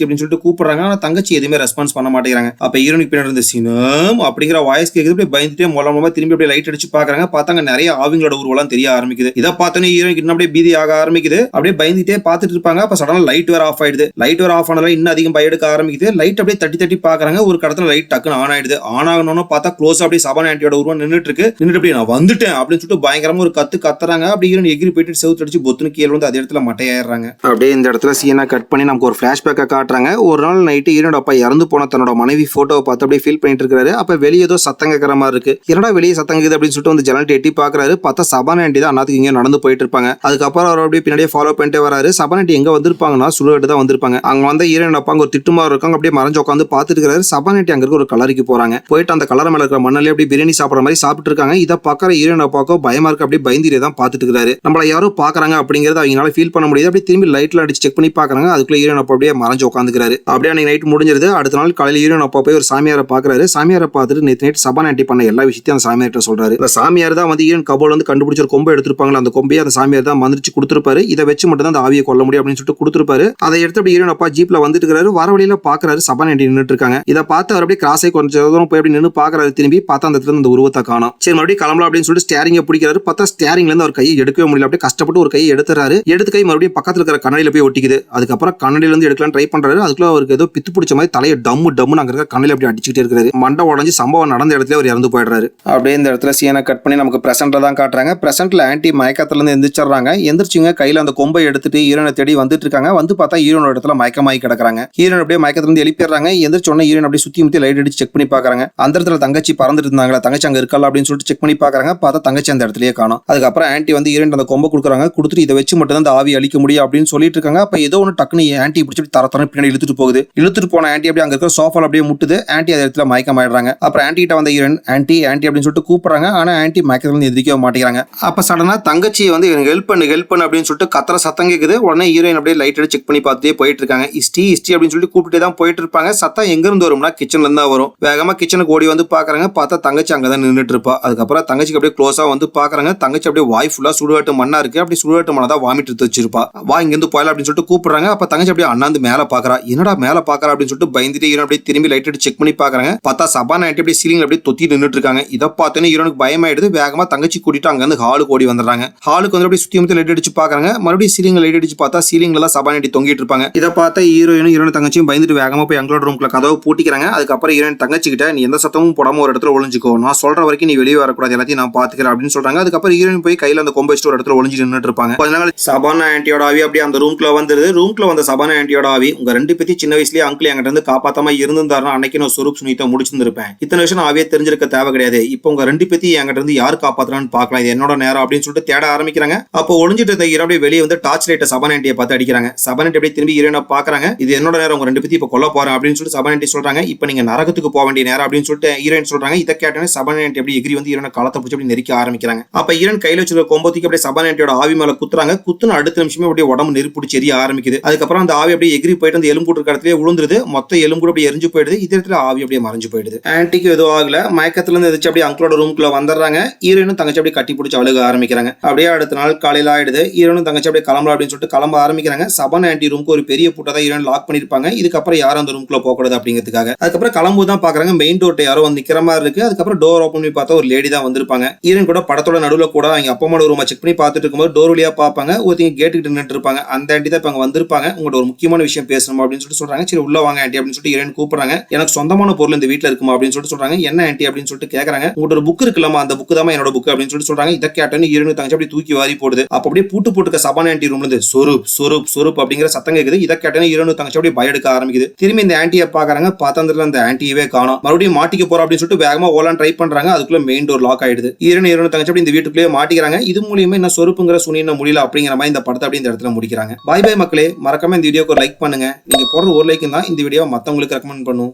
அப்படின்னு சொல்லிட்டு கூப்பிடுறாங்க. ஆனா தங்கச்சி எதுவுமே ரெஸ்பான்ஸ் பண்ண மாட்டேங்கிறாங்க. அப்ப ஹீரோனிக் பின்னாடி இருந்து சினம் அப்படிங்கிற வாய்ஸ் கேக்குது. அப்படியே பயந்துட்டே மொல்லமா திரும்பி அப்படியே லைட் அடிச்சு பாக்குறாங்க. பார்த்தாங்க நிறைய ஆவிங்களோட உருவெல்லாம் தெரிய ஆரம்பிக்குது. இதை பார்த்தோன்னே ஹீரோனிக் இன்னும் அப்படியே பீதி ஆக ஆரம்பிக்குது. அப்படியே பயந்துட்டே பார்த்துட்டு இருப்பாங்க. அப்ப சடனா லைட் வேற ஆஃப் ஆயிடுது. லைட் வேற ஆஃப் ஆனதால இன்னும் அதிகம் பயம் எடுக்க ஆரம்பிக்குது. லைட் அப்படியே தட்டி தட்டி பாக்குறாங்க. ஒரு கடத்துல லைட் டக்குன்னு ஆன் ஆயிடுது. ஆன் ஆகணும்னு பார்த்தா க்ளோஸ் அப்படியே சபானா ஆண்டியோட உருவம் நின்றுட்டு இருக்கு. நின்றுட்டு அப்படியே நான் வந்துட்டேன் அப்படின்னு சொல்லிட்டு பயங்கரமா ஒரு கத்துறாங்க. அப்படி ஹீரோயின் எகிரி போயிட்டு செவுத்து அடிச்சு பொத்துன்னு கீழே வந்து அதே இடத்துல மட்டையாயிடுறாங்க. அப்படியே இந்த இடத்துல சீனா கட் பண்ணி நமக்கு ஒரு பிளாஷ்பேக்கை காட்டுறாங்க. ஒரு நாள் நைட்டு ஹீரோட அப்பா இறந்து போன தன்னோட மனைவி போட்டோவை பார்த்து அப்படியே ஃபீல் பண்ணிட்டு இருக்காரு. அப்ப வெளியே ஏதோ சத்தம் கேட்கற மாதிரி இருக்கு. என்னடா வெளியே சத்தம் கேக்குது அப்படின்னு சொல்லிட்டு வந்து ஜன்னல் எட்டி பாக்குறாரு. பார்த்தா சபானா ஆண்டி தான் அண்ணாத்துக்கு இங்கே நடந்து போயிட்டு இருப்பாங்க. அதுக்கப்புறம் அவர் அப்படியே பின்னாடியே ஃபாலோ பண்ணிட்டே வராரு. சபானா ஆண்டி எங்க வந்திருப்பாங்கன்னா சுடுகாட்டு தான் வந்திருப்பாங்க. அங்க வந்த ஹீரோயின் அப்பா ஒரு திட்டுமாறு இருக்காங்க. அப்படியே மறைஞ்சு உட்காந்து பார்த்துட்டு இருக்காரு. சபானா ஆண்டி அங்க இருக்க ஒரு கலருக்கு போறாங்க. போயிட்டு அந்த கலர் மேல இருக்கிற மண்ணாலே அப்படியே பிரியாணி சாப்பிடுற மாதிரி சாப்பிட்டு இருக்காங்க. இதை பாக்குற ஹீரோயின் அப்பாக்கோ பயமா இருக்கு. அப்படியே பயந்துட்டே தான் பார்த்துட்டு இருக்காரு. நம்மள யாரோ பாக்குறாங்க அப்படிங்கறத அவங்களால ஃபீல் பண்ண முடியுது. அப்படியே திரும்பி லைட்ல அடிச்சு செக் பண்ணி பாக்குறாங்க. அதுக்குள்ள ஹீரோயின் அப்பா அப்படியே மறைஞ்சு உட்காந்துக்கிறாரு. அப்படியே அன்னைக்கு நைட் முடிஞ்சிருது. அடுத்த நாள் காலையில ஹீரோயின் அப்பா போய் ஒரு சாமியாரை பாக்குறாரு. சாமியாரை பார்த்துட்டு நேற்று நைட் சபானா ஆண்டி பண்ண எல்லா விஷயத்தையும் அந்த சாமியார்ட்ட சொல்றாரு. அந்த சாமியார் தான் வந்து ஹீரோயின் கபோல வந்து கண்டுபிடிச்ச ஒரு கொம்பை எடுத்திருப்பாங்களா, அந்த கொம்பையை அந்த சாமியார் தான் மந்திரிச்சு கொடுத்துருப்பாரு. இதை வச்சு மட்டும் தான் அந்த ஆவியை கொல்ல முடியும் அப்படின்னு சொல்லிட்டு கொடுத்துருப்பாரு. அதை எடுத்து அப்படி ஹீரோயின் அப்பா ஜீப்ல வந்துட்டு இருக்காரு. வர வழியில பாக்குறாரு சபானா ஆண்டி நின்றுட்டு இருக்காங்க. இதை பார்த்து அவர் அப்படியே கிராஸை கொஞ்சம் தூரம் போய் அப்படி நின்று பாக்குறாரு. திரும்பி பார்த்தா அந்த இடத்துல அந்த உருவத்தை காணோம். சரி மறுபடியும் கிளம்பலாம் அப்படின்னு சொல்லிட்டு ஸ்டேரிங்கை பிடிக்கிறாரு. பார்த்தா ஸ்டேரிங்ல இருந்து அவர் கையை எடுக்கவே முடியல. அப்படியே கஷ்டப்பட்டு ஒரு கையை எடுத்துறாரு. எடுத்து கை மறுபடியும் பக்கத்துல இருக்கிற கண்ணாடியில போய் ஒட்டிக்குது. அதுக்கப்புறம் கண்ணாடியில இருந்து எடுக்கலாம் ட்ரை பண்றாரு. அதுக்குள்ள அவருக்கு ஏதோ பித்து பிடிச்ச மாதிரி தலையை டம்மு அங்க இருக்க கண்ணாடியில அப்படி அடிச்சுட்டே இருக்காரு. மண்டை உடஞ்சி சம்பவம் நடந்த இடத்துல அவர் இறந்து போயிடுறாரு. அப்படியே இந்த இடத்துல சீனை கட் பண்ணி நமக்கு பிரசன்ட்ல தான் காட்டுறாங்க. பிரசன்ட்ல ஆன்டி மயக்கத்துல இருந்து எந்திரிச்சிடுறாங்க. எந்திரிச்சுங்க கையில அந்த கொம்பை எடுத்துட்டு ஹீரோனை தேடி வந்துட்டு இருக்காங்க. வந்து பார்த்தா ஹீரோனோட இடத்துல மயக்கமாயி கிடக்குறாங்க. ஹீரோன் அப்படியே மயக்கத்துல இருந்து எழுப்பிடுறாங்க. எந்திரிச்ச உடனே ஹீரோன் அப்படியே சுத்தி முத்தி லைட் அடிச்சு செக் பண்ணி பாக்குறாங்க. அந்த இடத்துல தங்கச்சி பறந்துட்டு இருந்தாங்களா, தங்கச்சி அங்க இருக்கல அப்படின்னு சொல்லிட்டு செக் பண்ணி பாக்குறாங்க. பார்த்தா தங்கச்சி அந்த இடத்துலயே காணோம். அதுக்கப்புறம் ஆன்டி வந்து ஹீரோன் அந்த கொம்பை கொடுக்குறாங்க. கொடுத்துட்டு இதை வச்சு மட்டும் தான் அந்த ஆவி அழிக்க முடியும் அப்படின்னு சொல்லிட்டு இருக்காங்க. அப்ப ஏதோ ஒன்று டக்குனு ஆன்டி பிடிச்சி தர பின்னாடி இழுத்துட்டு போகுது. இழுத்துட்டு போன ஆன்டி அப்படியே அங்க இருக்கிற சோஃபால அப்படியே முட்டுது. ஆன்டி அந்த இடத்துல மயக்கமாயிடுறாங்க. அப்புறம் ஆன்டி கிட்ட வந்த ஹீரோயின் ஆன்டி அப்படின்னு சொல்லிட்டு கூப்பிடுறாங்க. ஆனா ஆன்டி மயக்கத்துல இருந்து எதிர்க்கவே மாட்டேங்கிறாங்க. அப்ப சடனா தங்கச்சி வந்து எனக்கு ஹெல்ப் பண்ணு அப்படின்னு சொல்லிட்டு கத்துற சத்தம் கேக்குது. உடனே ஹீரோயின் அப்படியே லைட் அடிச்சு செக் பண்ணி பார்த்துட்டே போயிட்டு இருக்காங்க. இஸ்டி அப்படின்னு சொல்லி கூப்பிட்டே தான் போயிட்டு இருப்பாங்க. சத்தம் எங்க இருந்து வரும்னா கிச்சன்ல இருந்து தான் வரும். வேகமா கிச்சனுக்கு ஓடி வந்து பாக்குறாங்க. பார்த்தா தங்கச்சி அங்கதான் நின்றுட்டு இருப்பா. அதுக்கப்புறம் தங்கச்சிக்கு அப்படியே க்ளோஸா வந்து பாக்குறாங்க. தங்கச்சி அப்படியே வாய் ஃபுல்லா சுடுகாட்டு மண்ணா இருக்கு. அப்படி சுடுகாட்டு மண்ணை தான் வாமிட் எடுத்து வச்சிருப்பா. வா இங்க இருந்து போயலாம் அப்படின்னு சொல்லிட்டு கூப்பிடுறாங்க. அப்ப தங்கச்சி அப்படியே அண்ணாந்து மேல பாக்குறா. என்னடா மேல பாக்குறா அப்படின்னு சொல்லிட்டு பயந்துட்டு ஹீரோன் அப்படியே திரும்பி லைட் அடிச்சு செக் பண்ணி பாக்குறாங்க. பார்த்தா சபானா ஆண்டி அப்படியே சீலிங்ல அப்படியே தொத்தி நின்றுட்டு இருக்காங்க. இதை பார்த்தோன்னே ஹீரோனுக்கு பயமாயிடுது. வேகமா தங்கச்சி கூட்டிட்டு அங்க இருந்து ஹாலுக்கு ஓடி வந்துடுறாங்க. ஹாலுக்கு வந்து அப்படியே சுத்தி முத்தி லைட் அடிச்சு பாக்குறாங்க. மறுபடியும் சீலிங்ல லைட் அடிச்சு பார்த்தா சீலிங்ல தான் சபானா ஆண்டி தொங்கிட்டு இருப்பாங்க. இதை பார்த்தா ஹீரோயின் தங்கச்சியும் பயந்துட்டு வேகமா போய் எங்களோட ரூம்ல கதவை பூட்டிக்கிறாங்க. அதுக்கப்புறம் ஹீரோயின் தங்கச்சி கிட்ட நீ எந்த சத்தமும் போடாம ஒரு இடத்துல ஒளிஞ்சுக்கோ, நான் சொல்ற வரைக்கும் நீ வெளியே வரக்கூடாது, எல்லாத்தையும் நான் பாத்துக்கிறேன் அப்படின்னு சொல்றாங்க. அதுக்கப்புறம் ஹீரோயின் போய் கையில அந்த கொம்பை வச்சுட்டு ஒரு இடத்துல ஒளிஞ்சு நின்றுட்டு இருப்பாங்க. கொஞ்ச நாள் சபானா ஆண்டியோட ஆவி அப்படியே அந்த ரூம்குள்ள வந்துருது. ரூம்குள்ள வந்த சபானா ஆண்டியோட ஆவி உங்க ரெண்டு பேத்தி சின்ன வயசுலயே அங்கிள் என்கிட்ட இருந்து காப்பாத்தாம இருந்திருந்தாருன்னா அன்னைக்கு நான் சுரூப் சுனிதா முடிச்சிருந்திருப்பேன். இத்தனை விஷயம் ஆவியே தெரிஞ்சிருக்க தேவை கிடையாது. இப்போ உங்க ரெண்டு பேத்தி என்கிட்ட இருந்து யாரு காப்பாத்துறான்னு பாக்கலாம், இது என்னோட நேரம் அப்படின்னு சொல்லிட்டு தேட ஆரம்பிக்கிறாங்க. அப்போ ஒளிஞ்சிட்டு இருந்த ஹீரோ அப்படியே வெளியே வந்து டார்ச் லைட்டை சபானா ஆண்டியை பார்த்து அடிக்கிறாங்க. சபானா ஆண்டி அப்படியே திரும்பி ஹீரோனை பாக்குறாங்க. இது என்னோட நேரம், உங்க ரெண்டு பேத்தி இப்ப கொல்ல போறேன் அப்படின்னு சொல்லிட்டு சபானா ஆண்டி சொல்றாங்க. இப்போ நீங்க நரகத்துக்கு போக வேண்டிய நேரம் அப்படின்னு சொல்லிட்டு ஹீரோயின் சொல்றாங்க. இதை கேட்டோன்னே சபானா ஆண்டி அப்படியே எகிரி வந்து ஹீரோனை காலத்தை பிடிச்சி அப்படி நெருக்க ஆரம்பிக்கிறாங்க. அப்ப ஹீரோன் கையில வச்சிருக்க கொம்பத்துக்கு அப்படியே சபானா ஆண்டியோட ஆவி மேல குத்துறாங்க. குத்துன அடுத்த நிமிஷமே அப்படியே உடம்பு நெருப்பிடிச்சு எரிய ஆரம்பிக்குது. அதுக்கப்புறம் அந்த ஆவி அப்படியே எகிரி போயிட்டு அந்த எலும்பு இருக்கிற இடத்துல விழுந்துருது. மொத்த எலும்பு அப்படியே எரிஞ்சு போயிடுது. இதே இடத்துல ஆவி அப்படியே மறைஞ்சு போயிடுது. ஆன்டிக்கு எதுவும் ஆகல. மயக்கத்துல இருந்து எதிர்த்து அப்படியே அங்கிளோட ரூம்குள்ள வந்துடுறாங்க. ஹீரோனும் தங்கச்சி அப்படியே கட்டி பிடிச்சி அழுக ஆரம்பிக்கிறாங்க. அப்படியே அடுத்த நாள் காலையில ஆயிடுது. ஹீரோனும் தங்கச்சி அப்படியே கிளம்பலாம் அப்படின்னு சொல்லிட்டு கிளம்ப ஆரம்பிக்கிறாங்க. சபானா ஆண்டி ரூமுக்கு ஒரு பெரிய பூட்டை தான் ஹீரோன் லாக் பண்ணிருப்பாங்க. இதுக்கப்புறம் யாரும் அந்த ரூம்குள்ள போக கூடாது அப்படிங்கிறதுக்காக. அதுக்கப்புறம் கிளம்பு தான் பாக்குறாங்க. மெயின் டோர்ட்ட யாரோ வந்து நிக்கிற மாதிரி இருக்கு. அதுக்கப்புறம் டோர் ஓபன் பண்ணி பார்த்தா ஒரு லேடி தான் வந்திருப்பாங்க. ஹீரோன் கூட படத்தோட நடுவில் கூட அவங்க அப்பா அம்மாவோட ரூமை செக் பண்ணி பார்த்துட்டு இருக்கும்போது டோர் வழியா பார்ப்பாங்க. ஒருத்தங்க கேட்டுக்கிட்டு நின்றுட்டு இருப்பாங்க. அந்த ஆண்டி தான் இப்ப வந்திருப்பாங்க. உங்களோட ஒரு முக்கியமான விஷயம் பேசணும் அப்படின்னு சொல்லிட்டு சொல்றாங்க. சரி உள்ள வாங்க ஆண்டி அப்படின்னு சொல்லிட்டு ஹீரோன் கூப்பிடுறாங்க. எனக்கு சொந்தமான பொருள் இந்த வீட்டுல இருக்குமா அப்படின்னு சொல்லிட்டு சொல்றாங்க. என்ன ஆண்டி அப்படின்னு சொல்லிட்டு கேக்குறாங்க. உங்களோட ஒரு புக் இருக்குல்லமா, அந்த புக் தான் என்னோட புக் அப்படின்னு சொல்லிட்டு சொல்றாங்க. இதை கேட்டோன்னு ஹீரோன் தங்கச்சி அப்படி தூக்கி வாரி போடுது. அப்ப அப்படியே பூட்டு போட்டுக்க சபானா ஆண்டி ரூம்ல இருந்து சொரூப் அப்படிங்கிற சத்தம் கேக்குது. இதை கேட்டோன்னு ஹீரோன் தங்கச்சி அப்படியே பயம் எடுக்க ஆரம்பிக்குது. திரும்பி இந்த ஆண்டியை பாக்குறாங்க. பார்த்தா அந்த ஆண்டியவே காணோம். மறுபடியும் மாட்டிக்க போறோம் அப்படின்னு சொல்லிட்டு வேகமா ஓலான் ட்ரை பண்றாங்க. அதுக்குள்ள மெயின் டோர் லாக் ஆயிடுது. ஹீரோன் தங்கச்சி அப்படி இந்த வீட்டுக்கு வீட்டுக்குள்ளேயே மாட்டிக்கிறாங்க. இது மூலியமா என்ன சொருப்புங்கிற சுனின முடியல அப்படிங்கிற மாதிரி இந்த படத்தை அப்படியே இந்த இடத்துல முடிக்கிறாங்க. பாய் பாய் மக்களே, மறக்காம இந்த வீடியோக்கு ஒரு லைக் பண்ணுங்க. நீங்க போடுற ஒரு லைக் தான் இந்த வீடியோ மத்தவங்களுக்கு ரெக்கமெண்ட் பண்ணும்.